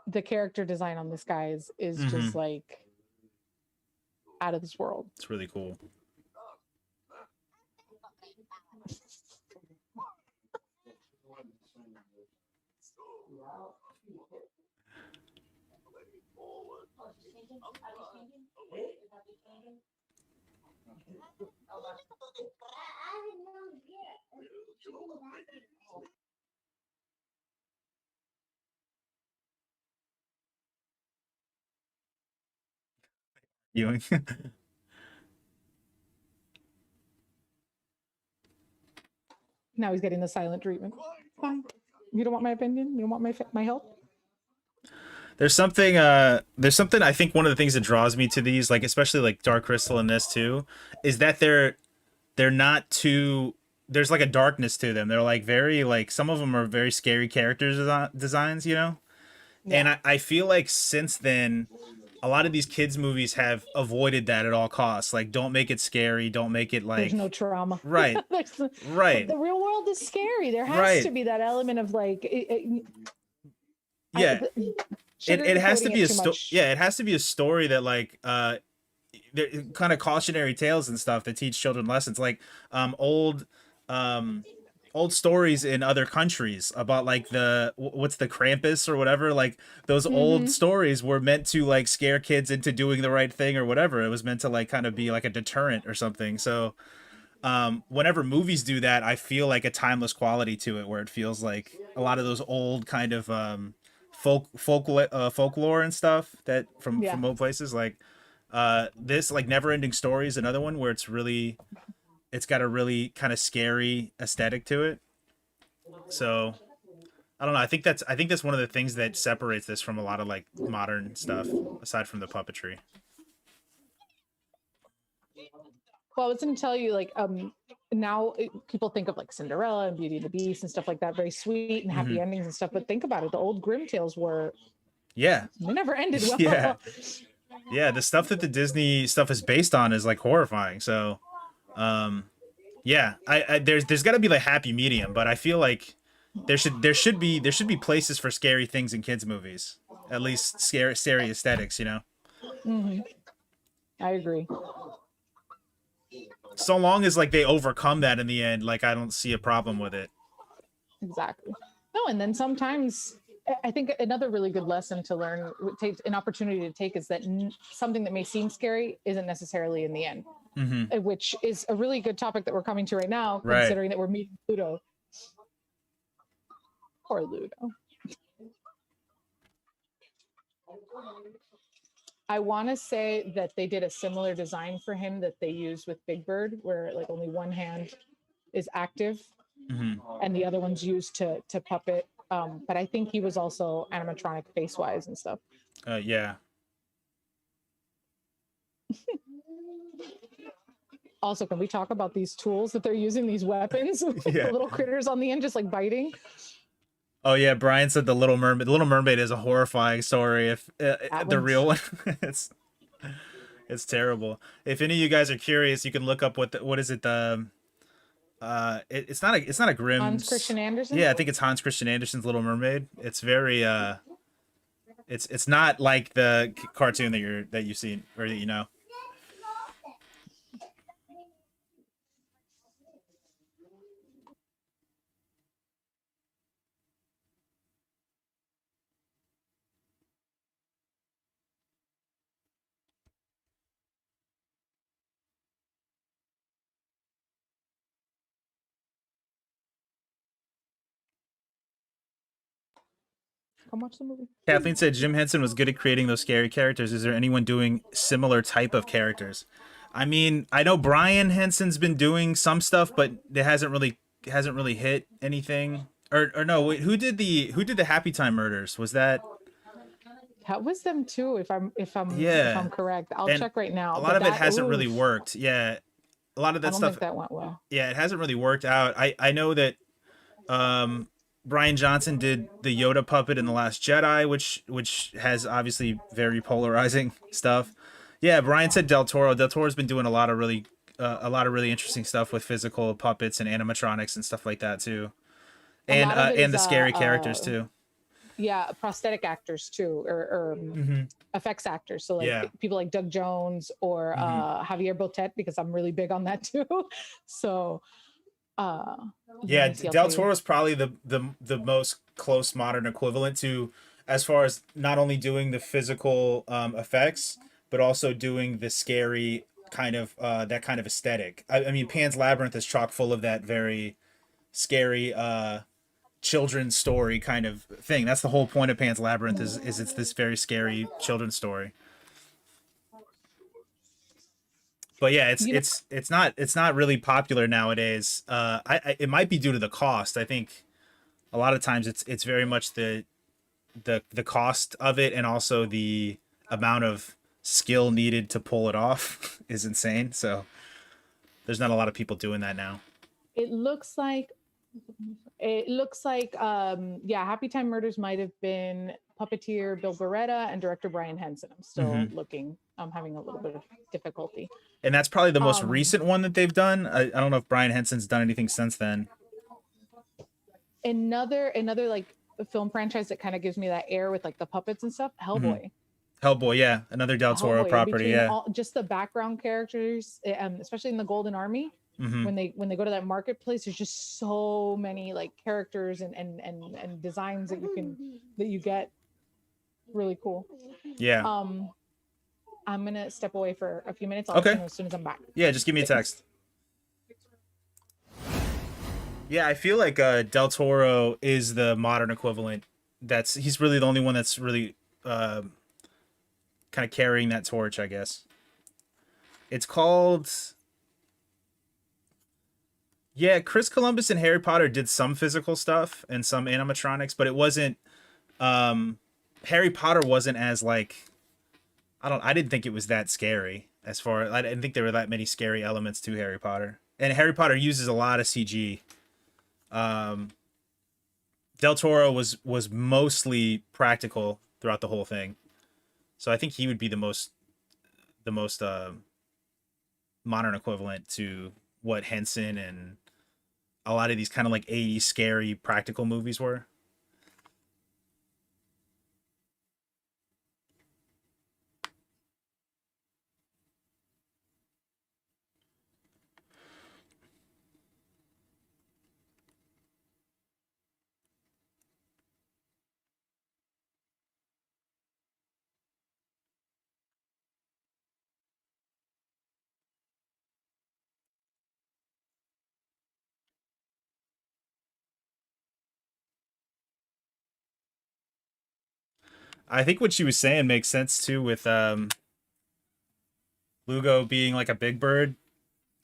The character design on this guy is just like out of this world. It's really cool. Ewing. Now he's getting the silent treatment. Fine. You don't want my opinion? You don't want my help? There's something I think one of the things that draws me to these, like especially like Dark Crystal and this too, is that they're not too, there's like a darkness to them. They're like very like, some of them are very scary characters designs, you know? Yeah. And I feel like since then a lot of these kids movies have avoided that at all costs. Like, don't make it scary, don't make it like There's no trauma. right. Right. The real world is scary. There has Right. to be that element of like Yeah. It has to be a story. much. Yeah, it has to be a story that like kind of cautionary tales and stuff that teach children lessons, like old stories in other countries about like what's the Krampus or whatever, like those old stories were meant to like scare kids into doing the right thing or whatever. It was meant to like kind of be like a deterrent or something. So whenever movies do that, I feel like a timeless quality to it, where it feels like a lot of those old kind of folklore and stuff that from old places, like this like Never Ending Story is another one where it's got a really kind of scary aesthetic to it. So I don't know, I think that's one of the things that separates this from a lot of like modern stuff aside from the puppetry. Well, I was going to tell you, like, now people think of like Cinderella and Beauty and the Beast and stuff like that, very sweet and happy endings and stuff. But think about it, the old Grimm tales were, they never ended well. Yeah, the stuff that the Disney stuff is based on is like horrifying. So, yeah, I there's got to be like happy medium, but I feel like there should be places for scary things in kids movies, at least scary aesthetics, you know. I agree. So long as like they overcome that in the end, like I don't see a problem with it. Exactly. No, and then sometimes I think another really good lesson to learn, take an opportunity to take, is that something that may seem scary isn't necessarily in the end, which is a really good topic that we're coming to right now, considering that we're meeting Ludo. Poor Ludo. I want to say that they did a similar design for him that they used with Big Bird, where like only one hand is active and the other one's used to puppet. But I think he was also animatronic face wise and stuff. Yeah. Also, can we talk about these tools that they're using, these weapons with the little critters on the end just like biting? Oh yeah, Brian said The Little Mermaid. The Little Mermaid is a horrifying story. If the real one, it's terrible. If any of you guys are curious, you can look up what is it? It's not a Grimm's. Hans Christian Andersen. Yeah, I think it's Hans Christian Andersen's Little Mermaid. It's very it's not like the cartoon that you've seen or that you know. Come watch the movie. Kathleen said Jim Henson was good at creating those scary characters. Is there anyone doing similar type of characters? I mean, I know Brian Henson's been doing some stuff, but it hasn't really hit anything. Or no, wait, who did the Happy Time Murders? Was that? That was them too, if I'm correct. I'll check right now. A lot of it hasn't really worked. Yeah, a lot of that I don't stuff. think that went well. Yeah, it hasn't really worked out. I know that Brian Johnson did the Yoda puppet in The Last Jedi, which has obviously very polarizing stuff. Yeah, Brian said Del Toro. Del Toro's been doing a lot of really interesting stuff with physical puppets and animatronics and stuff like that too, and the scary characters too. Yeah, prosthetic actors too, or effects actors. So like people like Doug Jones or Javier Botet, because I'm really big on that too. So Del Toro is probably the most close modern equivalent to, as far as not only doing the physical effects but also doing the scary kind of that kind of aesthetic. I mean, Pan's Labyrinth is chock full of that very scary children's story kind of thing. That's the whole point of Pan's Labyrinth is it's this very scary children's story. But yeah, it's You know, it's not really popular nowadays. It might be due to the cost. I think a lot of times it's very much the cost of it, and also the amount of skill needed to pull it off is insane. So there's not a lot of people doing that now. it looks like yeah, Happy Time Murders might have been puppeteer Bill Beretta and director Brian Henson. I'm still looking. I'm having a little bit of difficulty. And that's probably the most Um, recent one that they've done. I don't know if Brian Henson's done anything since then. another like film franchise that kind of gives me that air with like the puppets and stuff. Hellboy. Hellboy, yeah, another Del Toro Hellboy, property, between yeah. just the background characters, especially in the Golden Army, when they go to that marketplace, there's just so many like characters and designs that you get. Really cool. Yeah. I'm gonna step away for a few minutes. I'll Okay. let you know as soon as I'm back. Yeah, just give me a text. Yeah, I feel like Del Toro is the modern equivalent. He's really the only one that's really kind of carrying that torch, I guess. It's called, yeah, Chris Columbus and Harry Potter did some physical stuff and some animatronics, but it wasn't Harry Potter wasn't as like, I didn't think it was that scary. I didn't think there were that many scary elements to Harry Potter. And Harry Potter uses a lot of CG. Del Toro was mostly practical throughout the whole thing. So I think he would be the most modern equivalent to what Henson and a lot of these kind of like 80s scary practical movies were. I think what she was saying makes sense too, with Lugo being like a big bird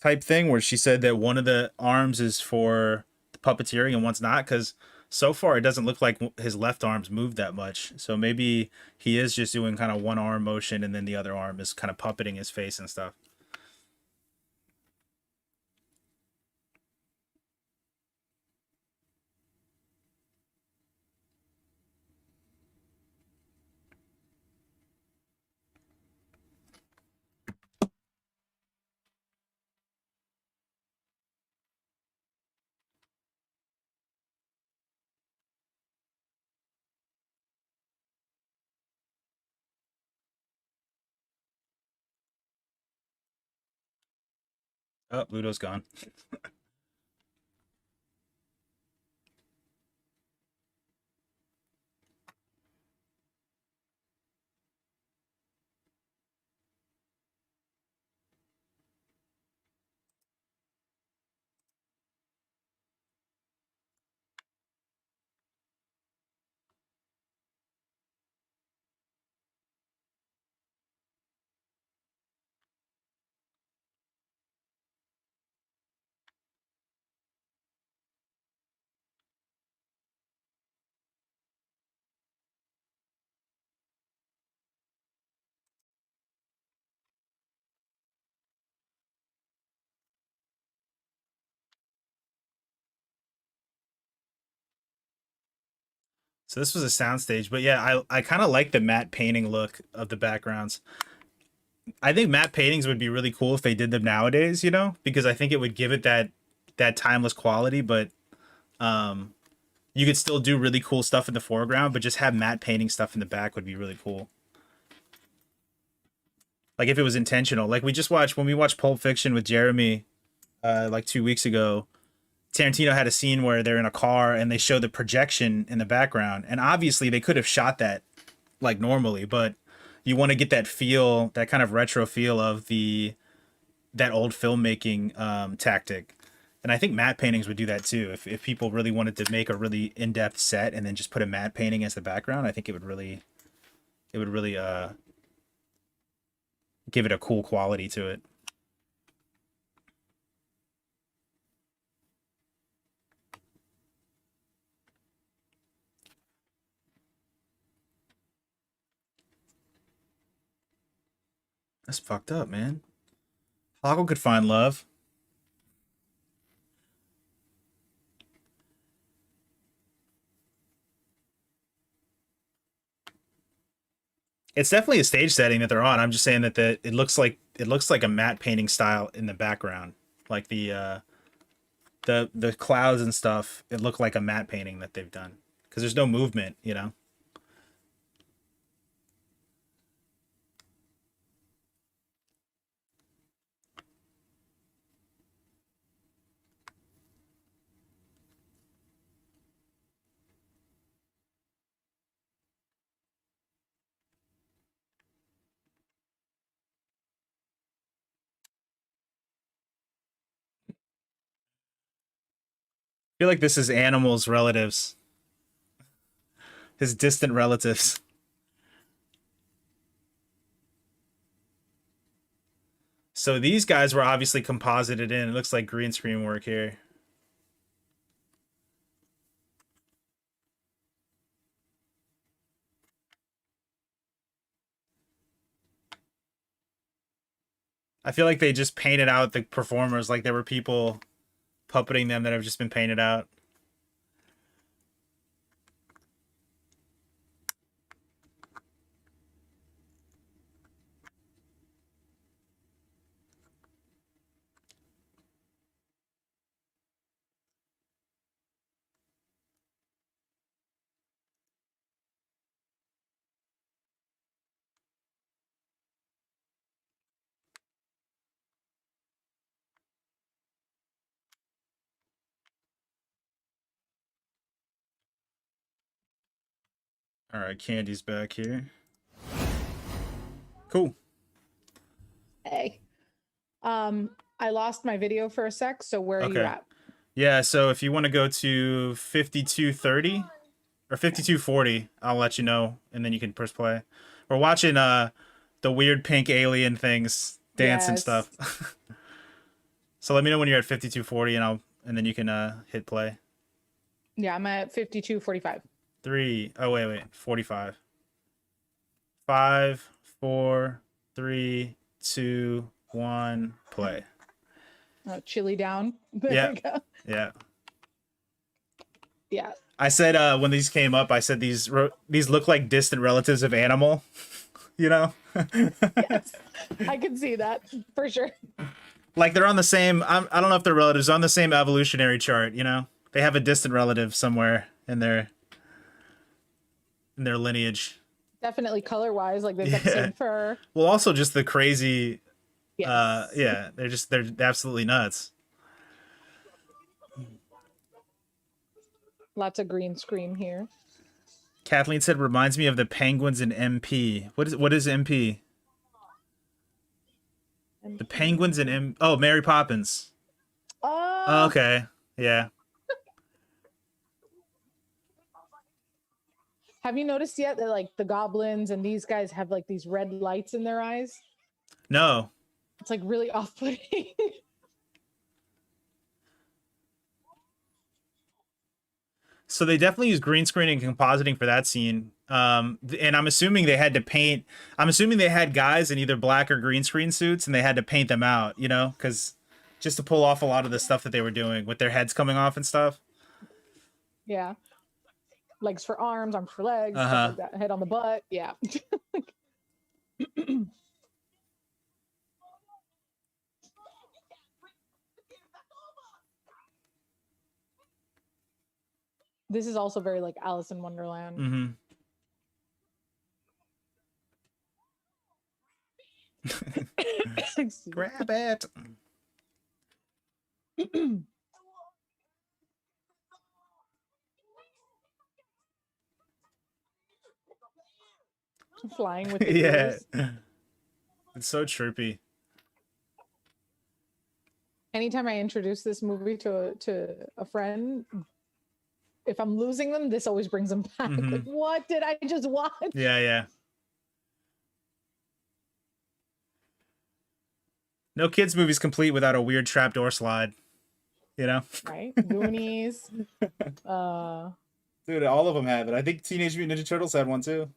type thing, where she said that one of the arms is for the puppeteering and one's not, because so far it doesn't look like his left arm's moved that much. So maybe he is just doing kind of one arm motion and then the other arm is kind of puppeting his face and stuff. Oh, Ludo's gone. So this was a soundstage, but yeah, I kind of like the matte painting look of the backgrounds. I think matte paintings would be really cool if they did them nowadays, because I think it would give it that timeless quality, but you could still do really cool stuff in the foreground, but just have matte painting stuff in the back would be really cool. Like if it was intentional. Like when we watched Pulp Fiction with Jeremy like 2 weeks ago, Tarantino had a scene where they're in a car and they show the projection in the background. And obviously they could have shot that like normally, but you want to get that feel, that kind of retro feel of that old filmmaking tactic. And I think matte paintings would do that too. If people really wanted to make a really in-depth set and then just put a matte painting as the background, I think it would really give it a cool quality to it. That's fucked up, man. Hoggle could find love. It's definitely a stage setting that they're on. I'm just saying that it looks like a matte painting style in the background, like the clouds and stuff. It looked like a matte painting that they've done because there's no movement, you know. I feel like this is Animal's relatives, his distant relatives. So these guys were obviously composited in. It looks like green screen work here. I feel like they just painted out the performers like there were people puppeting them that have just been painted out. All right, Candy's back here. Cool. Hey. I lost my video for a sec, so where are you Okay. at? Yeah, so if you want to go to 5230 or 5240, I'll let you know and then you can press play. We're watching the weird pink alien things dance and Yes. stuff. So let me know when you're at 5240 and then you can hit play. Yeah, I'm at 52:45. 45. 5, 4, 3, 2, 1, play. Chili down. There Yeah. we go. Yeah. Yeah. I said when these came up, I said these look like distant relatives of Animal, you know? Yes. I can see that for sure. Like they're on the same I don't know if they're relatives, on the same evolutionary chart, you know? They have a distant relative somewhere in their lineage. Definitely color wise, like they've got the Yeah. same fur. Well, also just the crazy Yes. yeah, they're absolutely nuts. Lots of green screen here. Kathleen said reminds me of the Penguins in MP. What is MP? The Penguins in Mary Poppins. Oh, Oh, okay. Yeah. have you noticed yet that like the goblins and these guys have like these red lights in their eyes? No. It's like really off-putting. So they definitely use green screening and compositing for that scene. And I'm assuming they had to paint. I'm assuming they had guys in either black or green screen suits, and they had to paint them out. You know, because just to pull off a lot of the stuff that they were doing with their heads coming off and stuff. Yeah. Legs for arms for legs, Uh-huh. stuff like that. Head on the butt. Yeah. This is also very like Alice in Wonderland. Mm-hmm. Excuse me. Grab it. Flying with the Yeah. ears. It's so trippy. Anytime I introduce this movie to a friend, if I'm losing them, this always brings them back. Mhm. Like, what did I just watch? Yeah, yeah. No kids movies complete without a weird trapdoor slide. You know? Right? Goonies. Dude, all of them have it. I think Teenage Mutant Ninja Turtles had one too.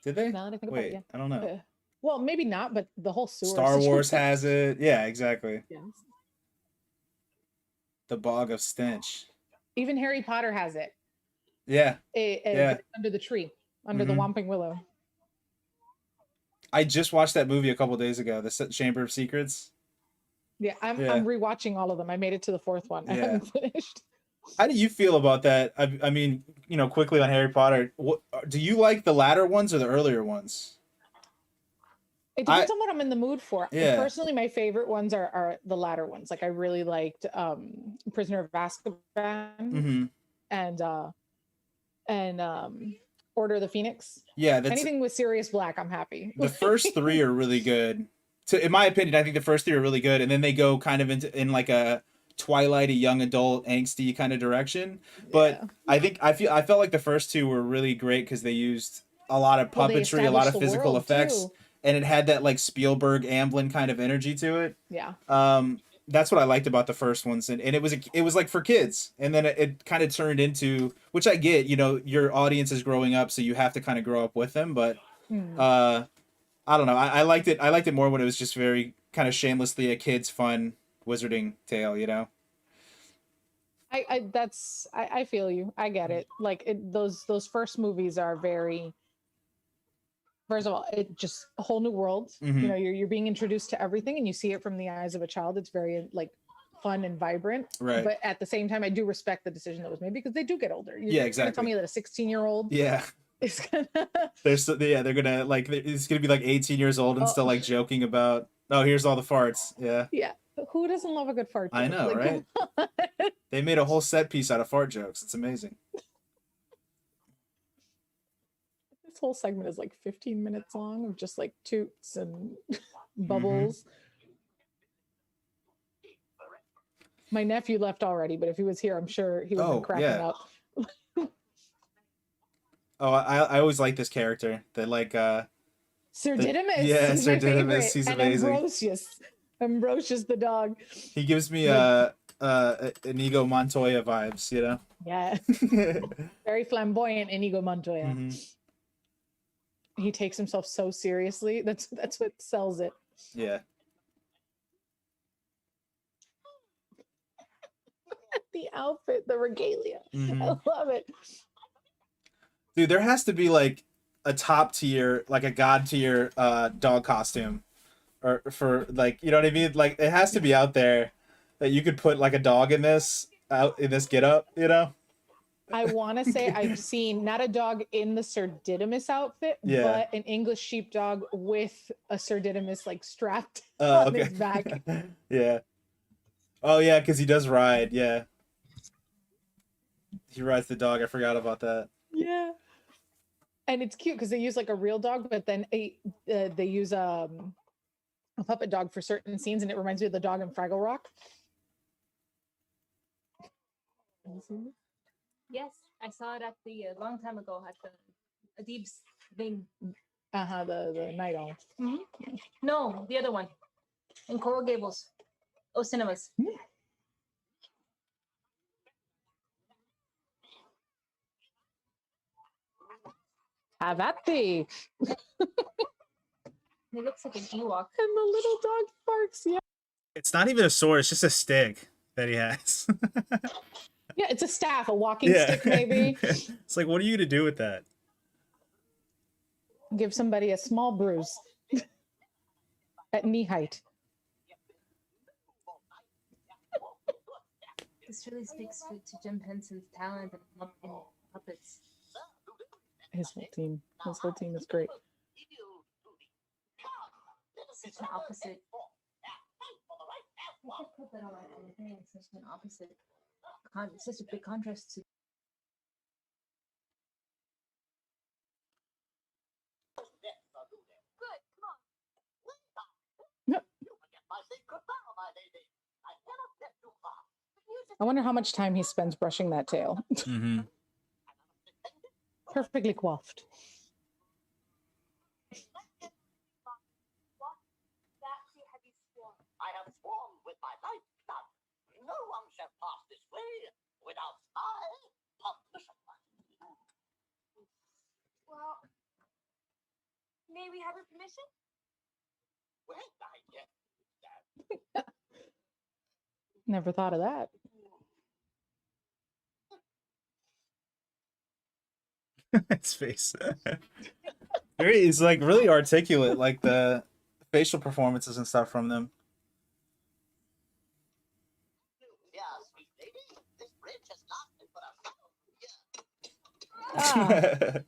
Did they? Now that I think about it, Wait, yeah. I don't know. Well, maybe not, but the whole sewer Star Wars situation. has it. Yeah, exactly. Yes. The Bog of Stench. Even Harry Potter has it. Yeah. Yeah. Under the tree, under the Mhm. Whomping Willow. I just watched that movie a couple days ago, The Chamber of Secrets. Yeah, I'm Yeah. rewatching all of them. I made it to the fourth one. I Yeah. haven't finished. How do you feel about that? I mean, you know, quickly on Harry Potter, what do you like, the latter ones or the earlier ones? It depends on what I'm in the mood for. Yeah. Personally, my favorite ones are the latter ones. Like I really liked Prisoner of Azkaban Mm-hmm. and Order of the Phoenix. Yeah, that's anything with Sirius Black, I'm happy. the first three are really good. So, in my opinion, I think the first three are really good, and then they go kind of in like a Twilighty, young adult, angsty kind of direction. But Yeah. I felt like the first two were really great because they used a lot of Well, they puppetry, a lot of established the physical world, effects, too. and it had that like Spielberg Amblin kind of energy to it. Yeah. That's what I liked about the first ones, and it was like for kids, and then it kind of turned into, which I get, you know, your audience is growing up, so you have to kind of grow up with them, but I don't know, I liked it more when it was just very kind of shamelessly a kid's fun wizarding tale, you know. I feel you. I get it. Like those first movies are very. First of all, it just a whole new world. Mhm. You know, you're being introduced to everything, and you see it from the eyes of a child. It's very like fun and vibrant. Right. But at the same time, I do respect the decision that was made because they do get older. Yeah, You're exactly. gonna tell me that a 16-year-old Yeah. is gonna. They're gonna like, it's gonna be like 18 years old and still like joking about, oh, here's all the farts. Yeah. Yeah. Who doesn't love a good fart joke? I know, Like, right? come on. They made a whole set piece out of fart jokes. It's amazing. This whole segment is like 15 minutes long of just like toots and Mm-hmm. bubbles. My nephew left already, but if he was here, I'm sure he would have been cracking yeah. up. Oh, I always like this character. That like Sir Didymus. yeah, He's Sir my Didymus, favorite. he's And amazing. Ambrosius the dog. He gives me Inigo Montoya vibes, you know. Yeah. Very flamboyant Inigo Montoya. Mhm. He takes himself so seriously. That's what sells it. Yeah. The outfit, the regalia. Mhm. I love it. Dude, there has to be like a top tier, like a god tier dog costume, or for like, you know what I mean? Like it has to be out there that you could put like a dog in this get up, you know? I want to say I've seen not a dog in the Sir Didymus outfit, Yeah. but an English sheepdog with a Sir Didymus like strapped on Okay. his back. Yeah. Oh yeah, because he does ride. Yeah. He rides the dog. I forgot about that. Yeah. And it's cute because they use like a real dog, but then they use a puppet dog for certain scenes, and it reminds me of the dog in Fraggle Rock. Yes, I saw it at the long time ago at the Adib's thing. The Night Owl. No, the other one in Coral Gables. Oh, cinemas. Have at thee. It looks like an Ewok. And the little dog barks. Yeah. It's not even a sword. It's just a stick that he has. Yeah, it's a staff, a walking stick, maybe. It's like, what are you gonna do with that? Give somebody a small bruise at knee height. This really speaks to Jim Henson's talent and puppets. His whole team is great. Such an opposite. I could put that on my thing. Such an opposite. Such a big contrast to. Good, come on. Yep. My secret power, my lady. I cannot get too far. I wonder how much time he spends brushing that tail. Mm-hmm. Perfectly coiffed. I have sworn with my life that no one shall pass this way without my permission. Well, may we have your permission? Never thought of that. His face. He's like really articulate, like the facial performances and stuff from them. Yeah, sweet lady. This bridge has not been put up.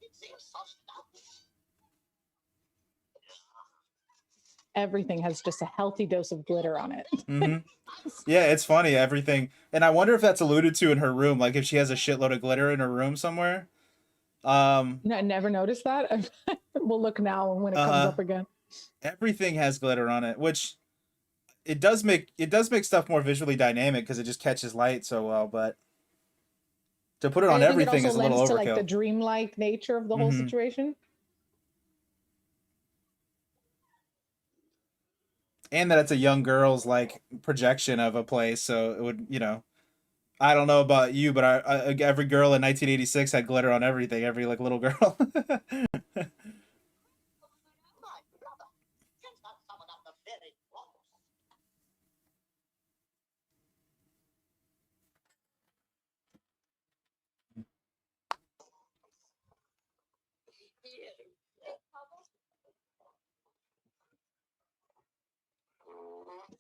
It seems so stuck. Everything has just a healthy dose of glitter on it. Hmm. Yeah, it's funny, everything. And I wonder if that's alluded to in her room, like if she has a shitload of glitter in her room somewhere. No, I never noticed that. We'll look now when it comes up again. Everything has glitter on it, which it does make stuff more visually dynamic because it just catches light so well, but to put it on I think everything it is also a little lends to overkill. like the dreamlike nature of the whole Mhm. situation. And that it's a young girl's like projection of a place, so it would, I don't know about you, but every girl in 1986 had glitter on everything, every like little girl. My brother, just not someone up the very close.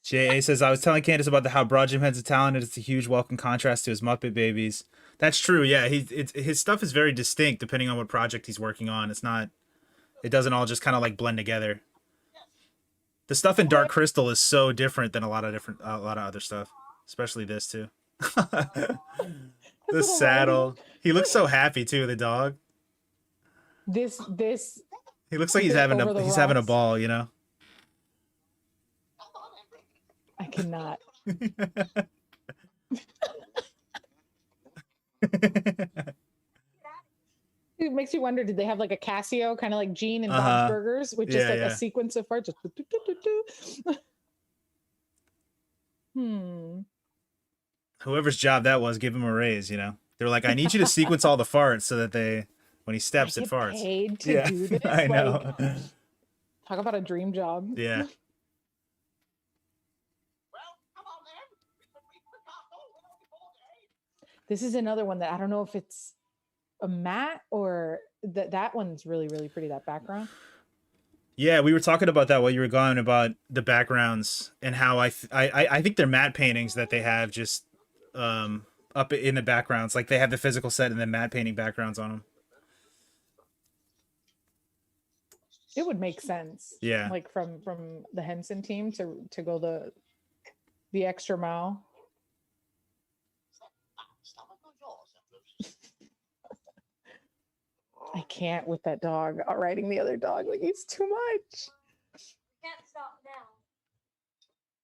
JA says, I was telling Candace about how broad Jim Henson talented. It's a huge welcome contrast to his Muppet Babies. That's true. Yeah, his stuff is very distinct depending on what project he's working on. It doesn't all just kind of like blend together. The stuff in Dark Crystal is so different than a lot of other stuff, especially this too. The little saddle. He looks so happy too. The dog. This He looks like he's Over having the a rocks. ball, you know. I cannot. It makes you wonder, did they have like a Casio, kind of like Gene and Bob's Burgers, with just Yeah, like yeah. a sequence of farts? Just do, do, do, do, do. Whoever's job that was, give him a raise, you know. They're like, I need you to sequence all the farts so that when he steps, I it get farts. paid to Yeah, do this? I know. Like, talk about a dream job. Yeah. Well, come on then. We forgot all well before day. This is another one that I don't know if it's a matte or that one's really, really pretty, that background. Yeah, we were talking about that while you were gone, about the backgrounds and how I think they're matte paintings that they have just up in the backgrounds. Like they have the physical set and then matte painting backgrounds on them. It would make sense. Yeah. Like from the Henson team to go the extra mile. Stomach of yours, I can't with that dog riding the other dog. Like, he's too much. Can't stop now.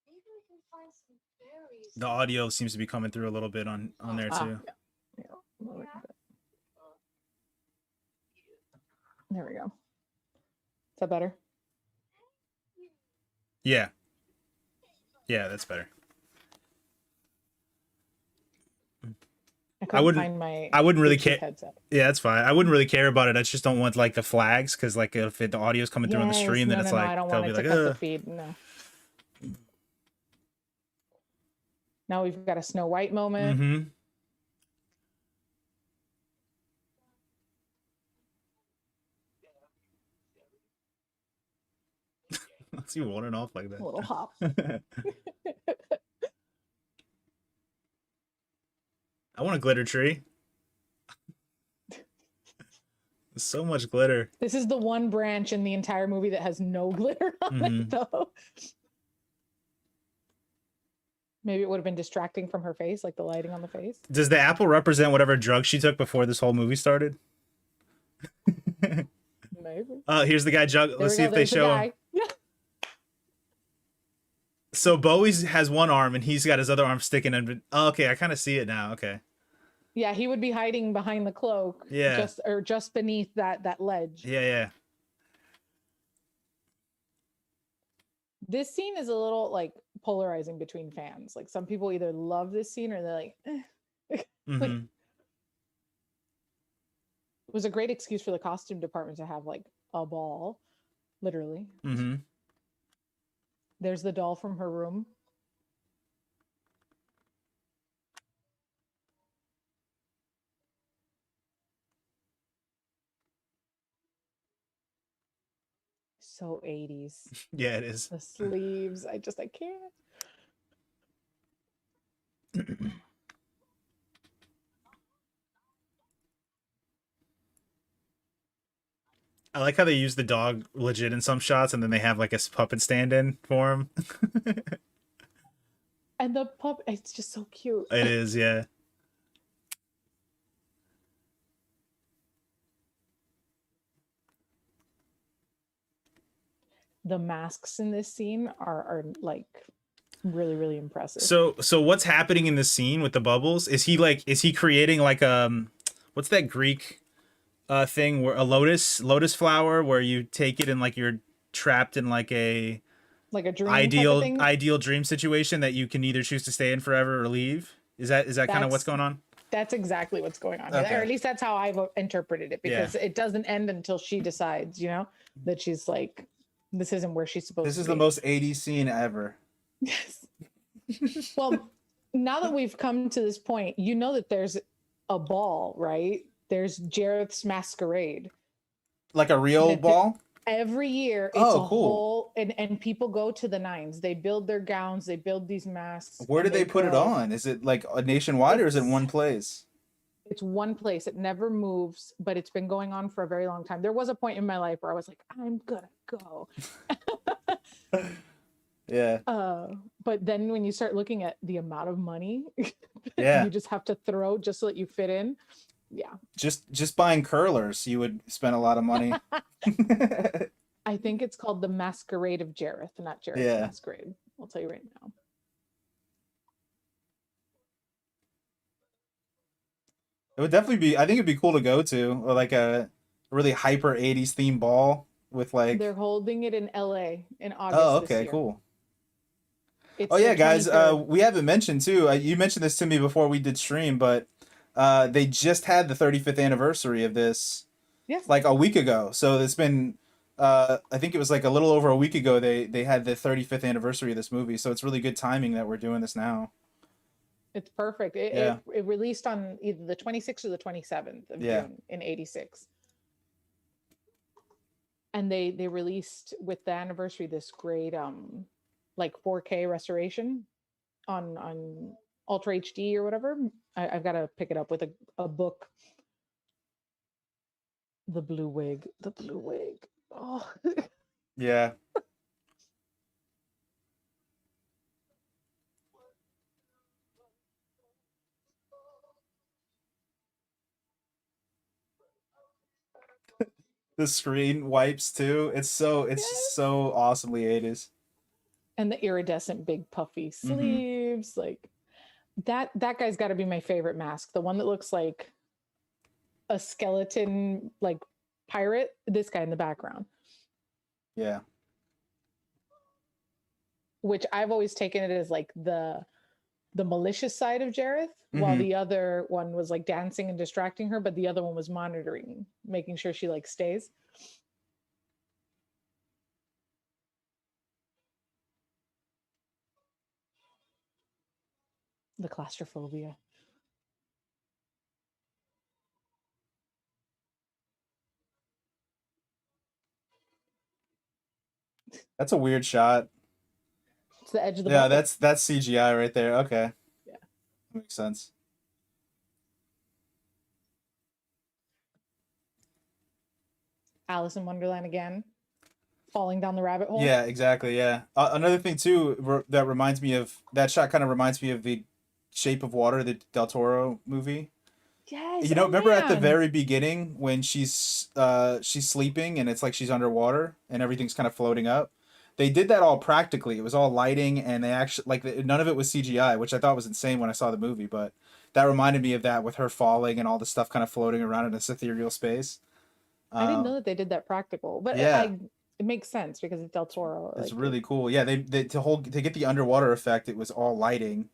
Maybe we can find some berries. The audio seems to be coming through a little bit on there too. Yeah. There we go. Is that better? Yeah. Yeah, that's better. I wouldn't really Bluetooth care. headset. Yeah, that's fine. I wouldn't really care about it. I just don't want like the flags, because like if the audio's coming through on the Yes, stream, then no, it's no, like I don't they'll want be it to like, cut the ugh. feed. No. Now we've got a Snow White moment. Mm-hmm. Let's see running off like that. A little hop. I want a glitter tree. There's so much glitter. This is the one branch in the entire movie that has no glitter on it, though. Maybe it would have been distracting from her face, like the lighting on the face. Does the apple represent whatever drug she took before this whole movie started? Maybe. Here's the guy Let's see if they show him. So Bowie has one arm and he's got his other arm sticking in. Oh, okay, I kind of see it now. Okay. Yeah, he would be hiding behind the cloak. Yeah. Just beneath that ledge. Yeah, yeah. This scene is a little like polarizing between fans. Like some people either love this scene or they're like, eh. Mm-hmm. It was a great excuse for the costume department to have like a ball, literally. Mm-hmm. There's the doll from her room. So 80s. Yeah, it is. The sleeves. I can't. I like how they use the dog legit in some shots, and then they have like a puppet stand-in for him. And the pup, it's just so cute. It is, yeah. The masks in this scene are like really, really impressive. So what's happening in this scene with the bubbles? Is he creating like what's that Greek thing where a lotus flower where you take it and like you're trapped in like a like a dream type of thing? ideal dream situation that you can either choose to stay in forever or leave? Is that kind of what's going on? That's exactly what's going on. Okay. Or at least that's how I've interpreted it, because it doesn't end until she decides, that she's like, this isn't where she's supposed to be. This is the most 80s scene ever. Yes. Well, now that we've come to this point, you know that there's a ball, right? There's Jareth's masquerade. Like a real ball? Every year, it's Oh, a cool. whole, and people go to the nines. They build their gowns, they build these masks. Where do and they put it go. on? Is it like nationwide or is it one place? It's one place. It never moves, but it's been going on for a very long time. There was a point in my life where I was like, I'm gonna go. Yeah. But then when you start looking at the amount of money Yeah. you just have to throw just so that you fit in. Yeah. Just buying curlers, you would spend a lot of money. I think it's called the Masquerade of Jareth, not Jareth's Yeah. Masquerade. I'll tell you right now. It would definitely be. I think it'd be cool to go to, or like a really hyper 80s theme ball with like. They're holding it in LA in August. Oh, this okay, year. cool. It's Oh yeah, the guys. 23rd. We haven't mentioned too. You mentioned this to me before we did stream, but they just had the 35th anniversary of this. Yes. Like a week ago. So it's been. I think it was like a little over a week ago. They had the 35th anniversary of this movie. So it's really good timing that we're doing this now. It's perfect. Yeah. It released on either the 26th or the 27th of June in 86. And they released with the anniversary this great like 4K restoration on Ultra HD or whatever. I've got to pick it up with a book. The blue wig. Oh. Yeah. The screen wipes too. It's so awesomely 80s. And the iridescent big puffy sleeves. Like that guy's got to be my favorite mask. The one that looks like a skeleton, like pirate. This guy in the background. Yeah. Which I've always taken it as like the malicious side of Jareth, while the other one was like dancing and distracting her, but the other one was monitoring, making sure she like stays. The claustrophobia. That's a weird shot. It's the edge of the Yeah, bubble. that's CGI right there. Okay. Yeah. Makes sense. Alice in Wonderland again. Falling down the rabbit hole. Yeah, exactly. Yeah. Another thing too that reminds me of that shot kind of reminds me of the Shape of Water, the Del Toro movie. Yes. You know, remember at the man. very beginning when she's sleeping and it's like she's underwater and everything's kind of floating up. They did that all practically. It was all lighting, and they actually none of it was CGI, which I thought was insane when I saw the movie. But that reminded me of that with her falling and all the stuff kind of floating around in this ethereal space. I didn't know that they did that practical, but Yeah. it makes sense because it's Del Toro. It's like, really cool. Yeah, they to get the underwater effect, it was all lighting.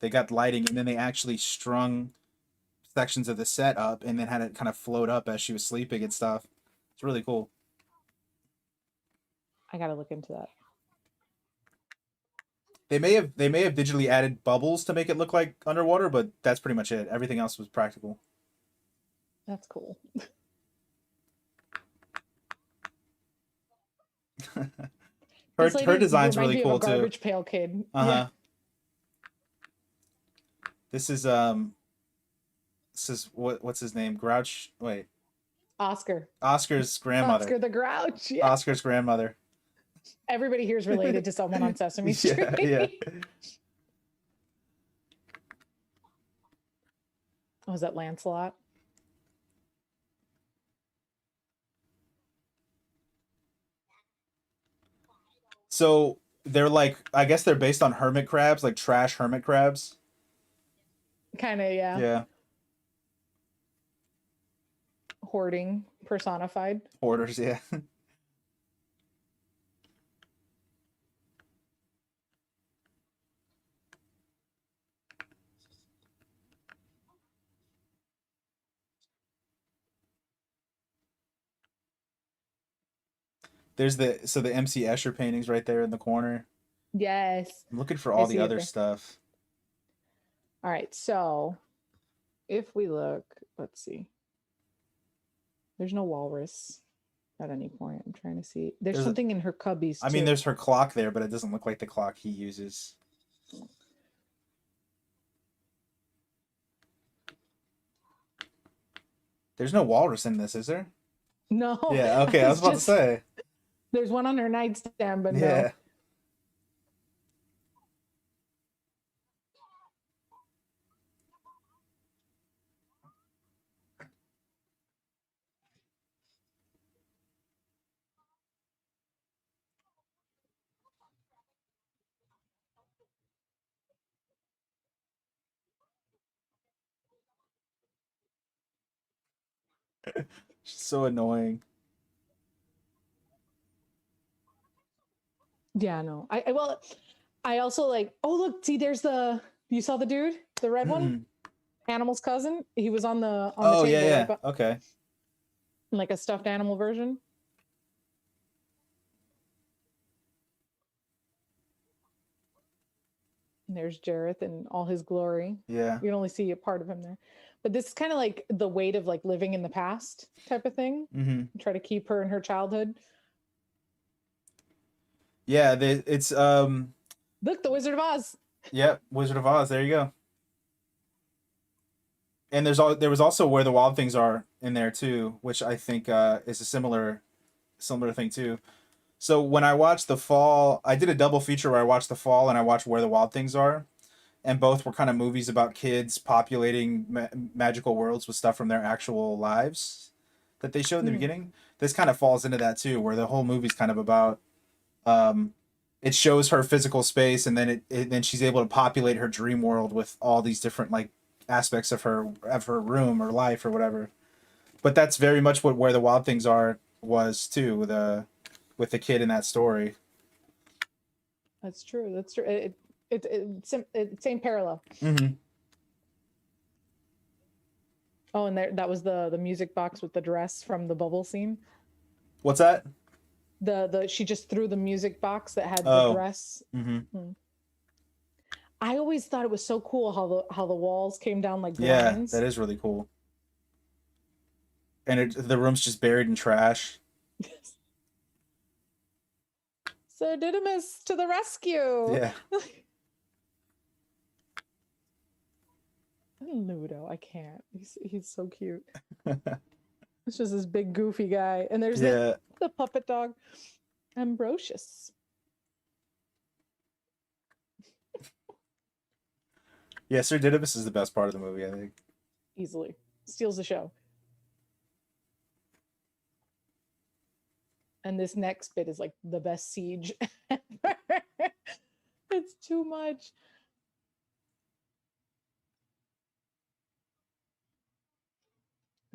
They got lighting, and then they actually strung sections of the set up and then had it kind of float up as she was sleeping and stuff. It's really cool. I gotta look into that. They may have digitally added bubbles to make it look like underwater, but that's pretty much it. Everything else was practical. That's cool. This Her lady design's reminds really me of cool a too. Garbage Pail Kid. Uh-huh. Yeah. This is what's his name? Grouch. Wait. Oscar. Oscar's grandmother. Oscar the Grouch. Yeah. Oscar's grandmother. Everybody here is related to someone on Sesame Street. Yeah. Oh, is that Lancelot? So they're like, I guess they're based on hermit crabs, like trash hermit crabs. Kind of, yeah. Yeah. Hoarding personified. Hoarders, yeah. There's the MC Escher paintings right there in the corner. Yes. I'm looking for all the see it other there. stuff. All right. So if we look, let's see. There's no walrus at any point. I'm trying to see. There's something in her cubbies. I mean, too. there's her clock there, but it doesn't look like the clock he uses. There's no walrus in this, is there? No. Yeah, okay, I was It's about just- to say. There's one on her nightstand, but Yeah. no. So annoying. Yeah, no. I also like, oh, look, see, there's you saw the dude, the red one? Animal's cousin. He was on the Oh, table, yeah. like, Okay. like a stuffed animal version. And there's Jareth in all his glory. Yeah. You can only see a part of him there. But this is kind of like the weight of like living in the past type of thing. Mm-hmm. Try to keep her in her childhood. Yeah, it's Look, the Wizard of Oz. Yep, Wizard of Oz. There you go. And there was also Where the Wild Things Are in there too, which I think is a similar thing too. So when I watched The Fall, I did a double feature where I watched The Fall and I watched Where the Wild Things Are, and both were kind of movies about kids populating magical worlds with stuff from their actual lives that they showed in the beginning. This kind of falls into that too, where the whole movie's kind of about it shows her physical space, and then then she's able to populate her dream world with all these different like aspects of her room or life or whatever. But that's very much what Where the Wild Things Are was too, with the kid in that story. That's true. That's true. It's same parallel. Mm-hmm. Oh, and that was the music box with the dress from the bubble scene. What's that? She just threw the music box that had the Oh. dress. Mm-hmm. I always thought it was so cool how the walls came down like Yeah, blinds. that is really cool. And the room's just buried in trash. Sir Didymus to the rescue. Yeah. Ludo, I can't. He's so cute. It's just this big goofy guy, and there's the puppet dog, Ambrosius. Yeah, Sir Didymus is the best part of the movie, I think. Easily steals the show. And this next bit is like the best siege ever. It's too much.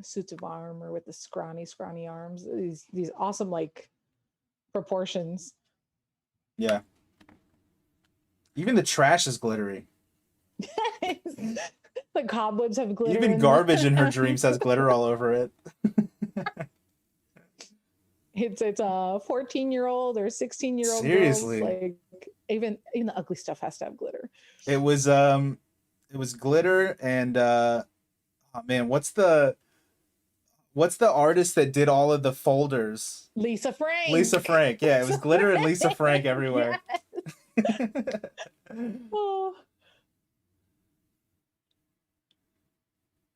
Suits of armor with the scrawny arms. These awesome like proportions. Yeah. Even the trash is glittery. The cobwebs have glitter. Even in garbage them. in her dreams has glitter all over it. It's a 14-year-old or 16-year-old girls. Seriously. Like even the ugly stuff has to have glitter. It was glitter and oh man, what's the artist that did all of the folders? Lisa Frank. Lisa Frank. Yeah, it was glitter and Lisa Frank everywhere. Yes. Oh.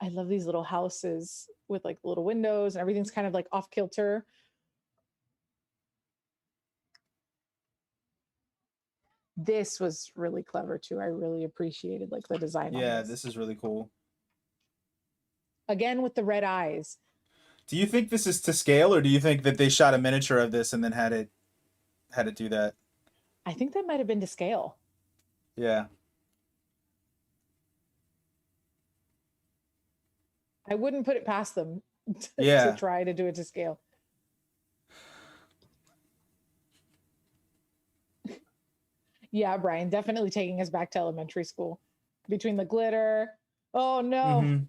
I love these little houses with like little windows and everything's kind of like off kilter. This was really clever too. I really appreciated like the design. Yeah, on this is really cool. Again with the red eyes. Do you think this is to scale, or do you think that they shot a miniature of this and then had it do that? I think that might have been to scale. Yeah. I wouldn't put it past them Yeah. to try to do it to scale. Yeah, Brian, definitely taking us back to elementary school. Between the glitter. Oh no. Mhm.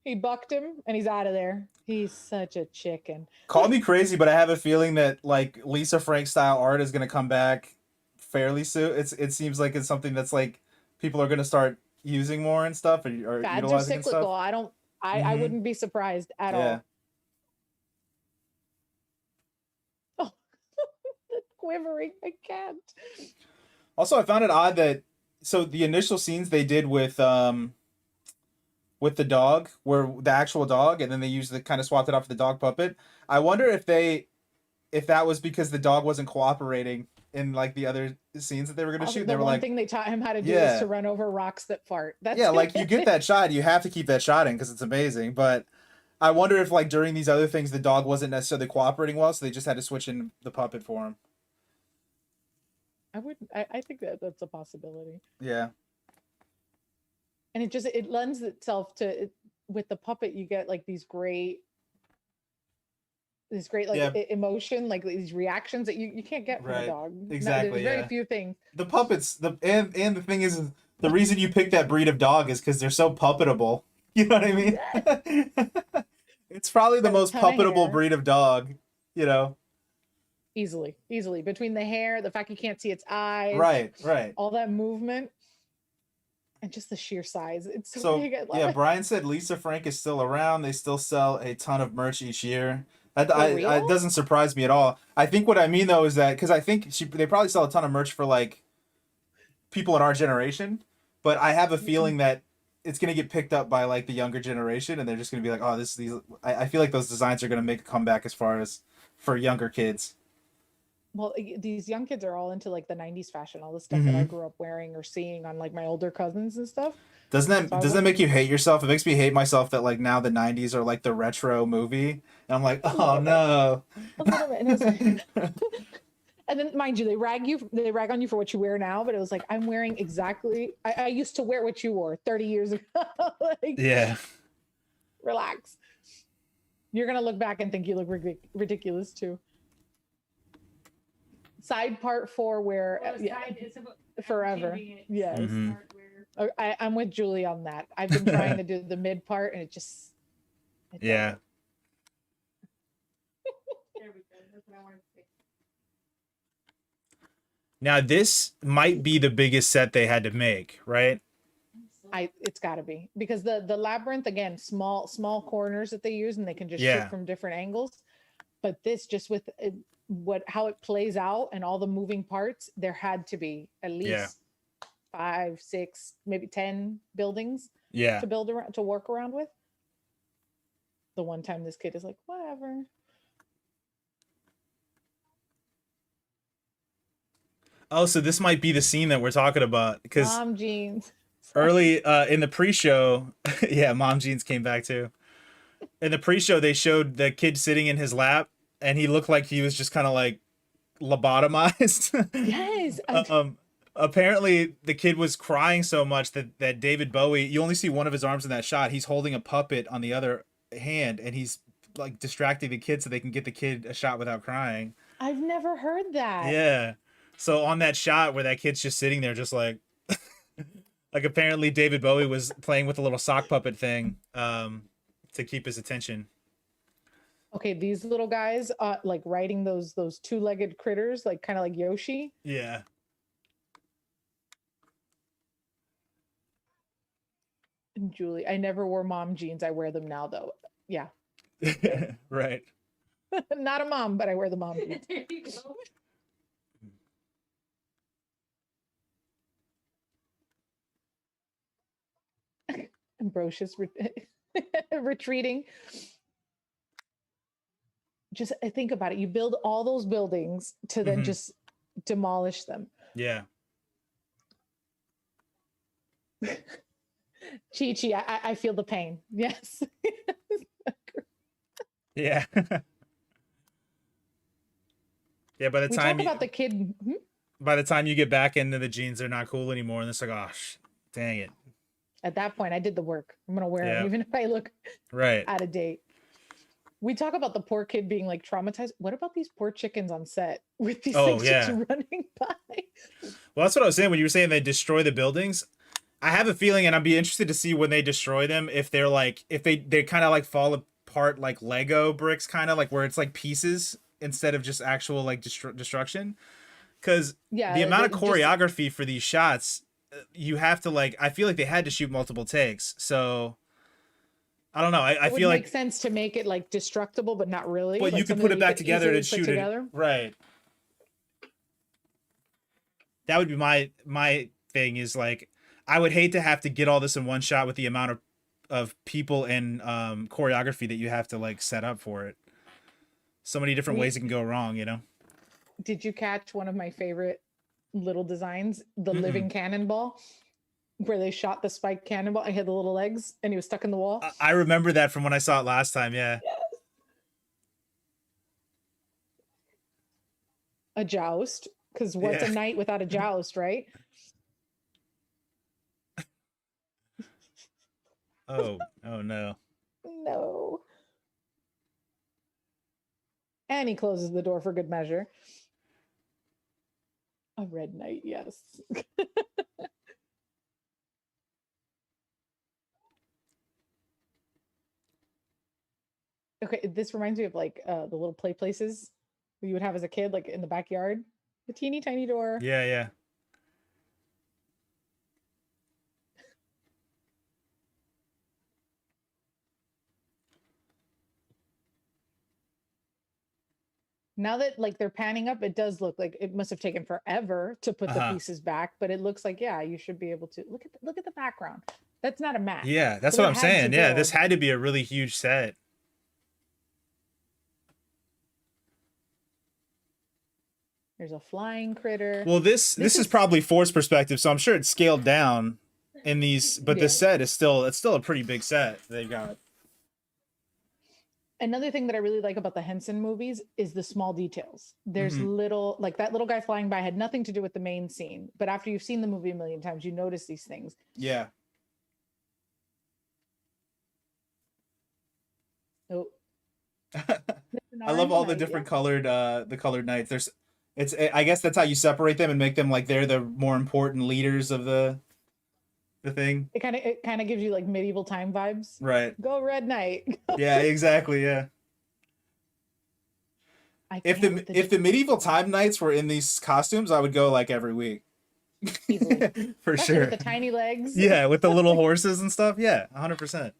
He bucked him and he's out of there. He's such a chicken. Call me crazy, but I have a feeling that like Lisa Frank style art is gonna come back fairly soon. It seems like it's something that's like people are gonna start using more and stuff, or Fads are utilizing and cyclical. stuff. I Mhm. wouldn't be surprised at Yeah. all. Oh, quivering. I can't. Also, I found it odd that so the initial scenes they did with the dog were the actual dog, and then they used the kind of swapped it off the dog puppet. I wonder if that was because the dog wasn't cooperating in like the other scenes that they were going to shoot. They The were one like, thing they taught him how to do Yeah. is to run over rocks that fart. That's yeah, like you get that shot, you have to keep that shot in because it's amazing. But I wonder if like during these other things the dog wasn't necessarily cooperating well, so they just had to switch in the puppet for him. I think that's a possibility. Yeah. And it lends itself to it, with the puppet you get like these great like Yeah. emotion, like these reactions that you can't get from Right. a dog. Exactly, There's very yeah. few things. The puppets, and the thing is the reason you pick that breed of dog is because they're so puppetable. You know what I mean? It's probably the Got a most ton of puppetable hair. breed of dog, you know? Easily between the hair, the fact you can't see its eyes, Right. all that movement, and just the sheer size. It's so, So, big. I love yeah, it. Brian said Lisa Frank is still around. They still sell a ton of merch each year. It real? doesn't surprise me at all. I think what I mean, though, is that because I think they probably sell a ton of merch for, like, people in our generation, but I have a feeling that it's going to get picked up by, like, the younger generation, and they're just going to be like, oh, I feel like those designs are going to make a comeback as far as for younger kids. Well, these young kids are all into like the 90s fashion, all the stuff that I Mhm. grew up wearing or seeing on like my older cousins and stuff. Doesn't So I that would- make you hate yourself? It makes me hate myself that like now the 90s are like the retro movie. And I'm like, A oh little no. A little bit. And, it was and then mind you, they rag on you for what you wear now, but it was like I'm wearing exactly I used to wear what you wore 30 years ago. Like, Yeah. relax. You're gonna look back and think you look ridiculous too. Side part 4 where forever. Yes. Mhm. I'm with Julie on that. I've been trying to do the mid part and it just Yeah. There we go. That's what I wanted to say. Now this might be the biggest set they had to make, right? It's got to be because the labyrinth again, small corners that they use and they can just Yeah. shoot from different angles. But this just with how it plays out and all the moving parts, there had to be at least 5, 6, maybe 10 buildings Yeah. to build around to work around with. The one time this kid is like, whatever. Oh, so this might be the scene that we're talking about because Mom jeans. early in the pre-show, yeah, Mom Jeans came back too. In the pre-show, they showed the kid sitting in his lap, and he looked like he was just kind of like lobotomized. Yes. Apparently, the kid was crying so much that David Bowie, you only see one of his arms in that shot. He's holding a puppet on the other hand, and he's like distracting the kid so they can get the kid a shot without crying. I've never heard that. Yeah. So on that shot where that kid's just sitting there, just like Like apparently David Bowie was playing with a little sock puppet thing to keep his attention. Okay, these little guys, like riding those two-legged critters, like kind of like Yoshi. Yeah. And Julie, I never wore mom jeans. I wear them now, though. Yeah, Right. not a mom, but I wear the mom jeans. There you go. Ambrosius retreating. Just think about it. You build all those buildings to then just demolish them. Yeah. Chi, I feel the pain. Yes. Yeah. Yeah, by the We time talk about the kid. by the time you get back into the jeans, they're not cool anymore, and it's like, gosh, dang it. At that point, I did the work. I'm gonna wear Yeah. them, even if I look Right. out of date. We talk about the poor kid being like traumatized. What about these poor chickens on set with these things just running by? Well, that's what I was saying when you were saying they destroy the buildings. I have a feeling, and I'd be interested to see when they destroy them, if they're like, if they kind of like fall apart like Lego bricks, kind of like where it's like pieces instead of just actual like destruction. Because the amount of choreography for these shots, you have to like, I feel like they had to shoot multiple takes. So I don't know. I feel like it makes sense to make it like destructible, but not really. But like you can put it back together to shoot together. it. Right. That would be my thing is like, I would hate to have to get all this in one shot with the amount of people and choreography that you have to like set up for it. So many different ways it can go wrong, you know? Did you catch one of my favorite little designs, the living cannonball, where they shot the spiked cannonball? I had the little legs and he was stuck in the wall. I remember that from when I saw it last time. Yeah. Yes. A joust, because what's a night without a joust, right? Oh no. No. And he closes the door for good measure. A red knight, yes. Okay, this reminds me of like the little play places you would have as a kid, like in the backyard. The teeny tiny door. Yeah, yeah. Now that like they're panning up, it does look like it must have taken forever to put the pieces back, but it looks like, yeah, you should be able to look at the background. That's not a map. Yeah, that's So what I'm they had to saying. Yeah, this build. had to be a really huge set. There's a flying critter. Well, this is probably forced perspective, so I'm sure it's scaled down in these, but this set is still a pretty big set they've got. Another thing that I really like about the Henson movies is the small details. There's little, like that little guy flying by had nothing to do with the main scene, but after you've seen the movie a million times, you notice these things. Yeah. Oh. I love all the different colored knights. I guess that's how you separate them and make them like they're the more important leaders of the thing. It kind of gives you like medieval time vibes. Right. Go Red Knight. Yeah, exactly. Yeah. If the medieval time knights were in these costumes, I would go like every week. Easily. For Especially sure. with the tiny legs. Yeah, with the little horses and stuff. Yeah, 100%.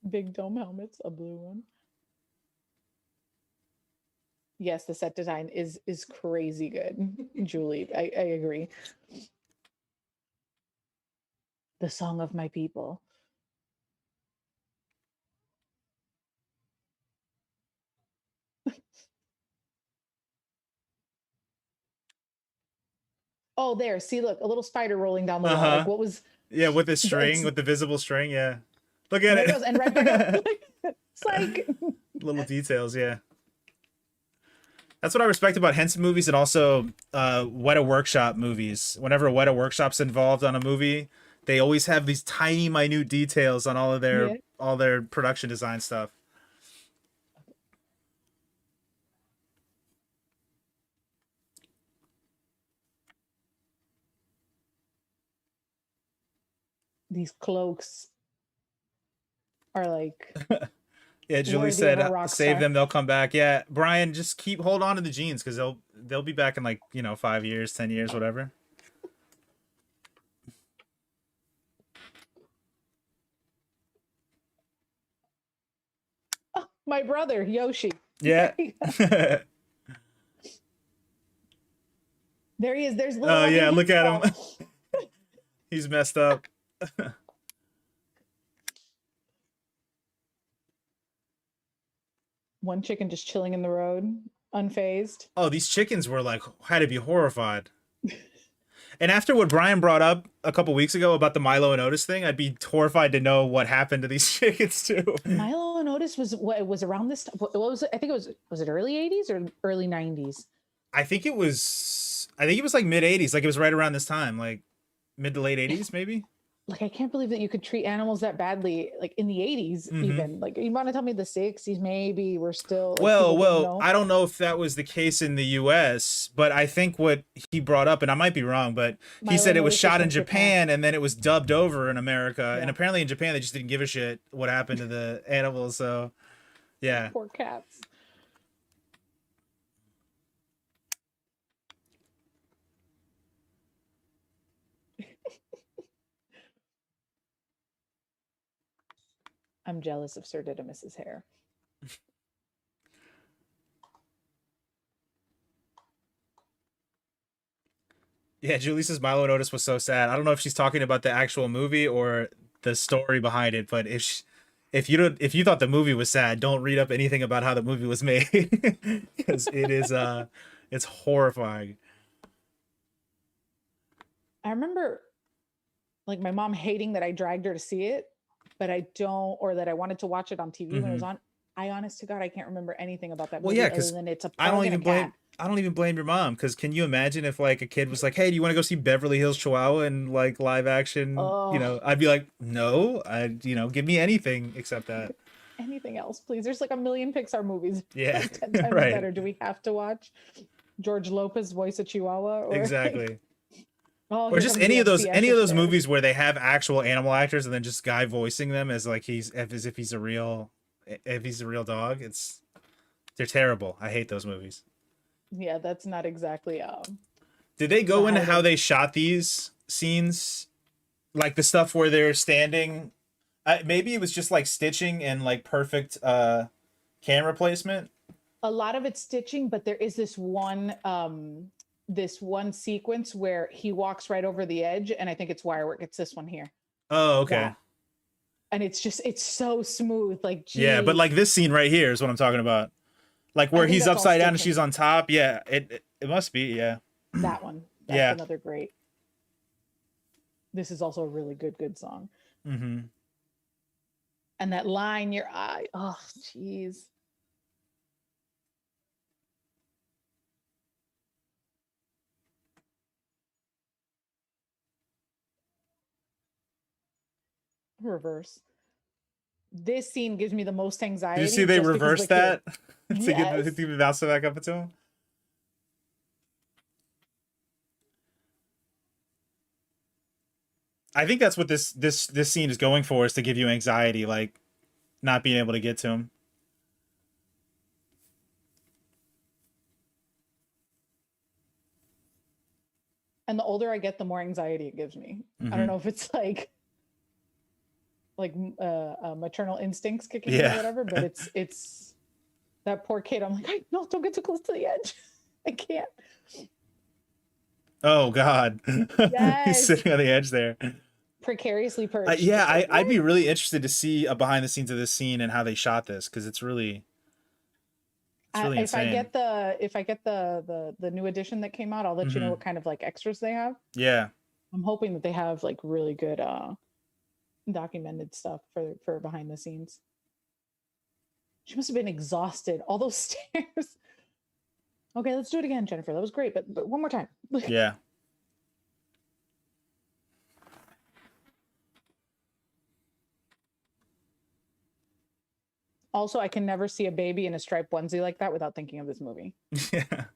Big dome helmets, a blue one. Yes, the set design is crazy good. Julie, I agree. The Song of My People. Oh, there. See, look, a little spider rolling down the wall. Like, what was... Yeah, with the string, with the visible string, yeah. Look at it. Goes, and right back up. It's like... Little details, yeah. That's what I respect about Henson movies and also Weta Workshop movies. Whenever Weta Workshop's involved on a movie, they always have these tiny, minute details on all of their production design stuff. these cloaks are like Yeah, Julie worthy said, of a rock "Save star. them; they'll come back." Yeah, Brian, just hold on to the jeans because they'll be back in like 5 years, 10 years, whatever. Oh, my brother Yoshi. Yeah. There he is. There's little. Oh yeah, look at him. Baseball. He's messed up. One chicken just chilling in the road, unfazed. Oh, these chickens were like had to be horrified. And after what Brian brought up a couple weeks ago about the Milo and Otis thing, I'd be horrified to know what happened to these chickens too. Milo and Otis was around this. What was it? I think it was it early '80s or early '90s? I think it was like mid 80s, like it was right around this time, like mid to late 80s maybe. Like, I can't believe that you could treat animals that badly, like in the '80s. Even like, you want to tell me the '60s maybe we're still like, well, I don't know if that was the case in the US, but I think what he brought up, and I might be wrong, but he Milo said it was Otis shot was in in Japan and then it was dubbed over in America, and Yeah. apparently in Japan they just didn't give a shit what happened to the animals. So yeah. Poor cats. I'm jealous of Sir Didymus's hair. Yeah, Julie says Milo and Otis was so sad. I don't know if she's talking about the actual movie or the story behind it, but if you thought the movie was sad, don't read up anything about how the movie was made because it's horrifying. I remember like my mom hating that I dragged her to see it, but I don't, or that I wanted to watch it on TV when it was on. I honest to God, I can't remember anything about that movie. Well, yeah, other because than it's a I don't pug and even a blame cat. I don't even blame your mom, because can you imagine if like a kid was like, "Hey, do you want to go see Beverly Hills Chihuahua in like live action?" Oh. I'd be like, "No, give me anything except that." Anything else, please? There's like a million Pixar movies. Yeah, Like 10 times right. better. Do we have to watch George Lopez voice a Chihuahua? Or Exactly. oh, Or here just comes any the of those MC Escher. movies where they have actual animal actors and then just guy voicing them as like as if he's a real dog. They're terrible. I hate those movies. Yeah, that's not exactly. Did they go So into how how they- they shot these scenes, like the stuff where they're standing? Maybe it was just like stitching and like perfect camera placement. A lot of it's stitching, but there is this one sequence where he walks right over the edge, and I think it's wire work. It's this one here. Oh, okay. That. And it's so smooth. Like, geez. Yeah, but like this scene right here is what I'm talking about. Like where think he's that's all upside down and stitching. she's on top. Yeah, it must be. Yeah. that one. That's Yeah. another great. This is also a really good song. Mm-hmm. And that line, your eye. Oh, jeez. Reverse. This scene gives me the most anxiety. Did you see they just because of reversed the that kid. to get Yes. the bounce it back up to him? I think that's what this scene is going for, is to give you anxiety, like not being able to get to him. And the older I get, the more anxiety it gives me. I Mhm. don't know if it's like maternal instincts kicking in Yeah. or whatever, but it's that poor kid. I'm like, no, don't get too close to the edge. I can't. Oh God, he's Yes. sitting on the edge there. Precariously perched. Yeah, It's like, I'd be really interested to see a behind the scenes of this scene and how they shot this, because it's really if insane. I get the new edition that came out, I'll let you know Mhm. what kind of like extras they have. Yeah. I'm hoping that they have like really good documented stuff for behind the scenes. She must have been exhausted. All those stairs. Okay, let's do it again, Jennifer. That was great, but one more time. Yeah. Also, I can never see a baby in a striped onesie like that without thinking of this movie. Yeah.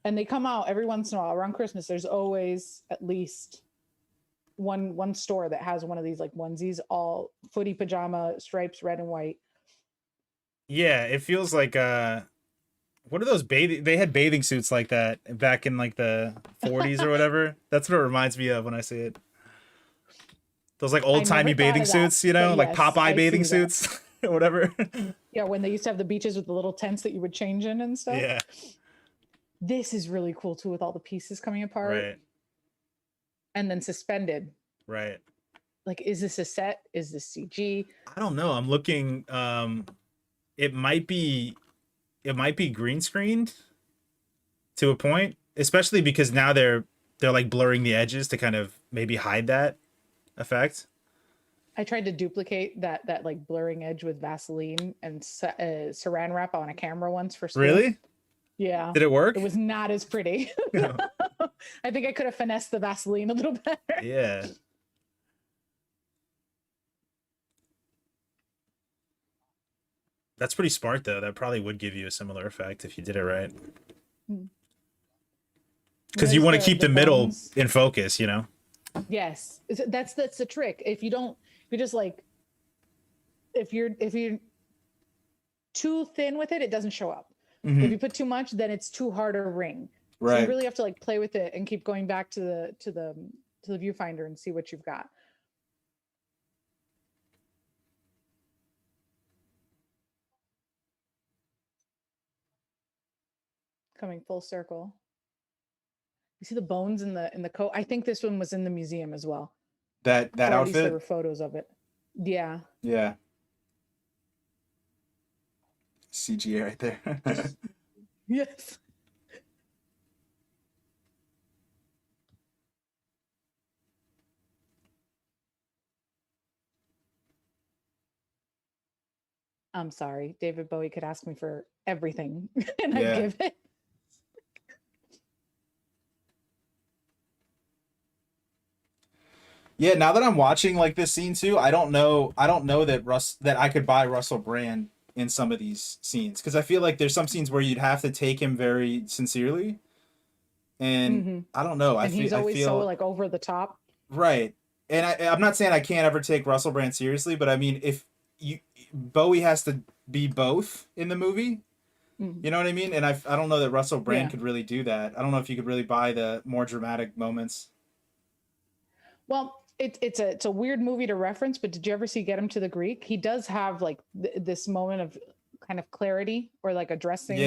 And they come out every once in a while around Christmas. There's always at least one store that has one of these like onesies, all footy pajama stripes, red and white. Yeah, it feels like what are those bathing? They had bathing suits like that back in like the 40s or whatever. That's what it reminds me of when I see it. Those like I old timey never thought bathing of that, suits, you know, but like yes, Popeye I bathing see that. suits or whatever. Yeah, when they used to have the beaches with the little tents that you would change in and stuff. Yeah, This is really cool too, with all the pieces coming apart right, and then suspended. right. Like, is this a set? Is this CG? I don't know. I'm looking. It might be green screened to a point, especially because now they're like blurring the edges to kind of maybe hide that effect. I tried to duplicate that like blurring edge with Vaseline and saran wrap on a camera once for school. Really? Yeah. Did it work? It was not as pretty. I think I could have finessed the Vaseline a little better. Yeah. That's pretty smart though. That probably would give you a similar effect if you did it right. Because you want to keep the middle bones. in focus, you know? Yes. That's the trick. If you're just like, if you're too thin with it, it doesn't show up. If you put too much, then it's too hard a ring. So you really have to like play with it and keep going back to the viewfinder and see what you've got. Coming full circle. You see the bones in the coat. I think this one was in the museum as well. That Or at least there outfit? were photos of it. Yeah. Yeah. CGI right there. Yes. I'm sorry. David Bowie could ask me for everything and Yeah. I'd give it. Yeah, now that I'm watching like this scene too, I don't know that I could buy Russell Brand in some of these scenes because I feel like there's some scenes where you'd have to take him very sincerely, and I don't know. And he's always so like over the top. Right, and I'm not saying I can't ever take Russell Brand seriously, but I mean if Bowie has to be both in the movie. You know what I mean? And I don't know that Russell Brand could really do that. I don't know if you could really buy the more dramatic moments. Well, it's a weird movie to reference, but did you ever see Get Him to the Greek? He does have like this moment of kind of clarity or like addressing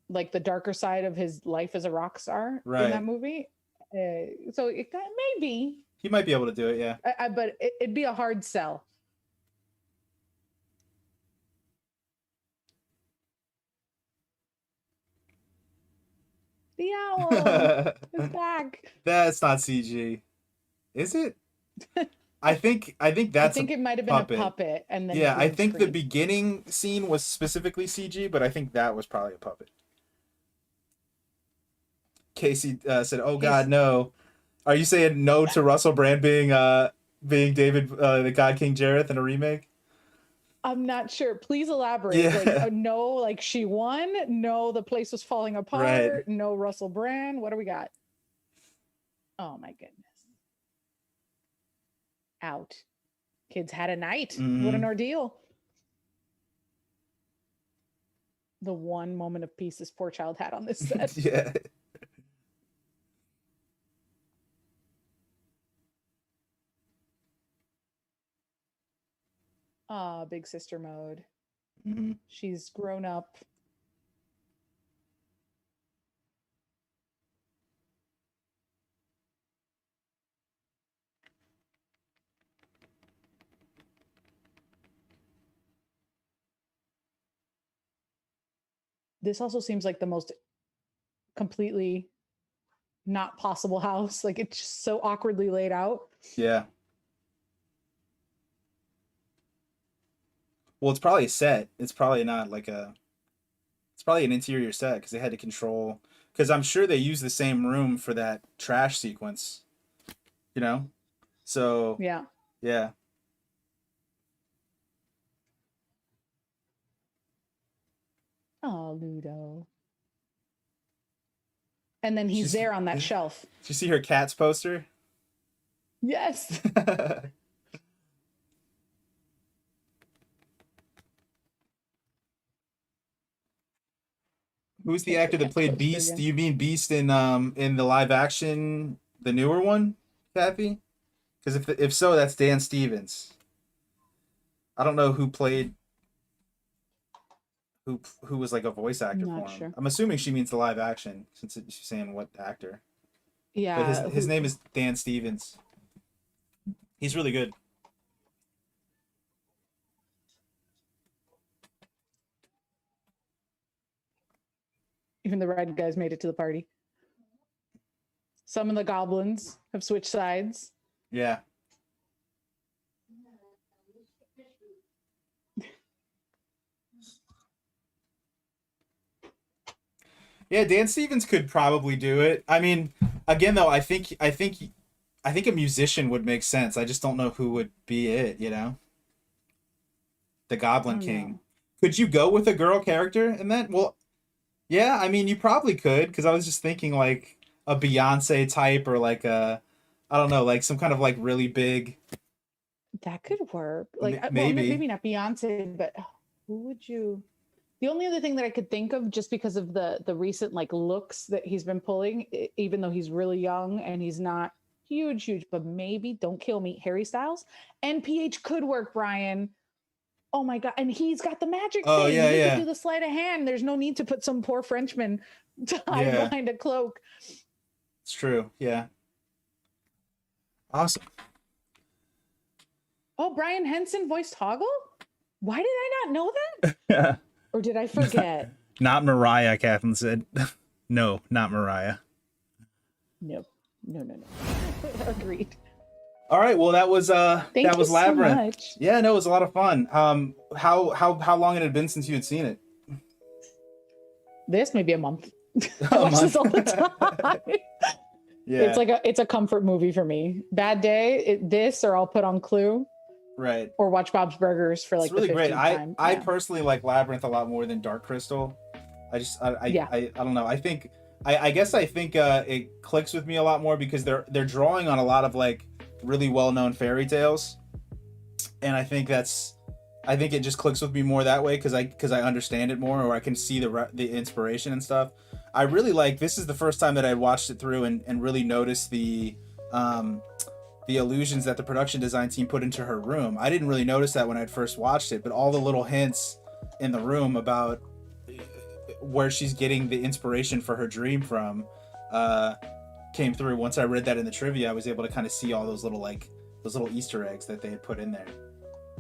like the darker side of his life as a rock star in that movie. So it maybe he might be able to do it, yeah. But it'd be a hard sell. The owl is back. That's not CG. Is it? I think that's I think it might have been a puppet and then I think the beginning scene was specifically CG, but I think that was probably a puppet. Casey said, "Oh God, no! Are you saying no to Russell Brand being David the God King Jareth in a remake?" I'm not sure. Please elaborate. Like, no, like she won. No, the place was falling apart. Right. No, Russell Brand. What do we got? Oh my goodness. Out. Kids had a night. What an ordeal. The one moment of peace this poor child had on this set. Yeah. Big sister mode. She's grown up. This also seems like the most completely not possible house. Like it's just so awkwardly laid out. Yeah. Well, it's probably a set. It's probably not like it's probably an interior set because they had to control. Because I'm sure they use the same room for that trash sequence. You know? So. Yeah. Yeah. Oh, Ludo. And then he's there on that shelf. Did you see her Cats poster? Yes. Who's the Can't actor get that played closer Beast? Do again. you mean Beast in the live action, the newer one, Kathy? Because if so, that's Dan Stevens. I don't know who played who was like a voice I'm actor not for him. sure. I'm assuming she means the live action since she's saying what actor. But Yeah. his name is Dan Stevens. He's really good. Even the red guys made it to the party. Some of the goblins have switched sides. Yeah. Yeah, Dan Stevens could probably do it. I mean, again though, I think a musician would make sense. I just don't know who would be it, you know? The I Goblin don't King. know. Could you go with a girl character in that? Well, yeah, I mean, you probably could because I was just thinking like a Beyonce type or like a I don't know, like some kind of like really big That could work. Like, well, maybe. maybe not Beyonce, but who would you? The only other thing that I could think of, just because of the recent like looks that he's been pulling, even though he's really young and he's not huge, but maybe don't kill me, Harry Styles. NPH could work, Brian. Oh my god! And he's got the magic Oh thing. yeah, He could yeah. do the sleight of hand. There's no need to put some poor Frenchman to hide Yeah. behind a cloak. It's true. Yeah. Awesome. Oh, Brian Henson voiced Hoggle. Why did I not know that? Yeah. Or did I forget? Not Mariah, Catherine said. No, not Mariah. No. Agreed. All right, well that was Thank that was you so Labyrinth. much. Yeah, no, it was a lot of fun. How long it had been since you had seen it? This may be a month. I A watch month. this all the time. Yeah. It's a comfort movie for me. Bad day, this or I'll put on Clue Right. or watch Bob's Burgers for like It's really the 15th great. time. I Yeah. personally like Labyrinth a lot more than Dark Crystal. Yeah. I don't know. I guess I think it clicks with me a lot more because they're drawing on a lot of like really well-known fairy tales. And I think it just clicks with me more that way because I understand it more or I can see the inspiration and stuff. I really like this is the first time that I watched it through and really noticed the illusions that the production design team put into her room. I didn't really notice that when I'd first watched it, but all the little hints in the room about where she's getting the inspiration for her dream from came through. Once I read that in the trivia, I was able to kind of see all those little Easter eggs that they had put in there.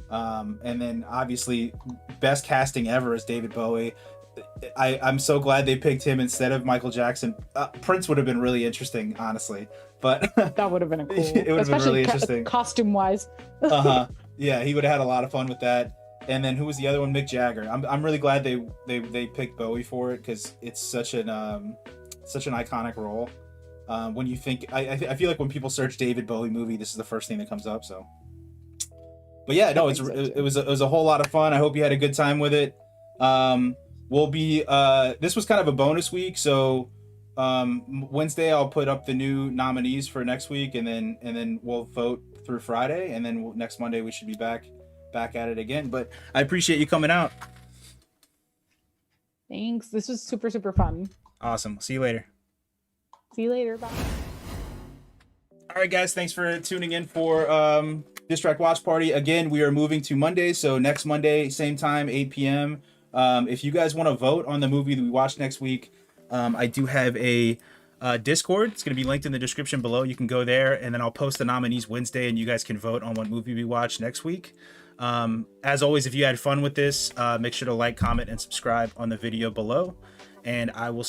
And then obviously best casting ever is David Bowie. I'm so glad they picked him instead of Michael Jackson. Prince would have been really interesting, honestly, but That would have been a cool, it would have been really interesting. Costume wise. Yeah, he would have had a lot of fun with that. And then who was the other one? Mick Jagger. I'm really glad they picked Bowie for it because it's such an iconic role. When you think, I feel like when people search David Bowie movie, this is the first thing that comes up. So, but yeah, no, it was a whole lot of fun. I hope you had a good time with it. We'll be this was kind of a bonus week, so Wednesday I'll put up the new nominees for next week, and then we'll vote through Friday, and then next Monday we should be back at it again. But I appreciate you coming out. Thanks. This was super, super fun. Awesome. See you later. See you later. Bye. All right, guys. Thanks for tuning in for Distract Watch Party. Again, we are moving to Monday, so next Monday, same time, 8 p.m. If you guys want to vote on the movie that we watch next week, I do have a Discord. It's going to be linked in the description below. You can go there, and then I'll post the nominees Wednesday, and you guys can vote on what movie we watch next week. As always, if you had fun with this, make sure to like, comment, and subscribe on the video below, and I will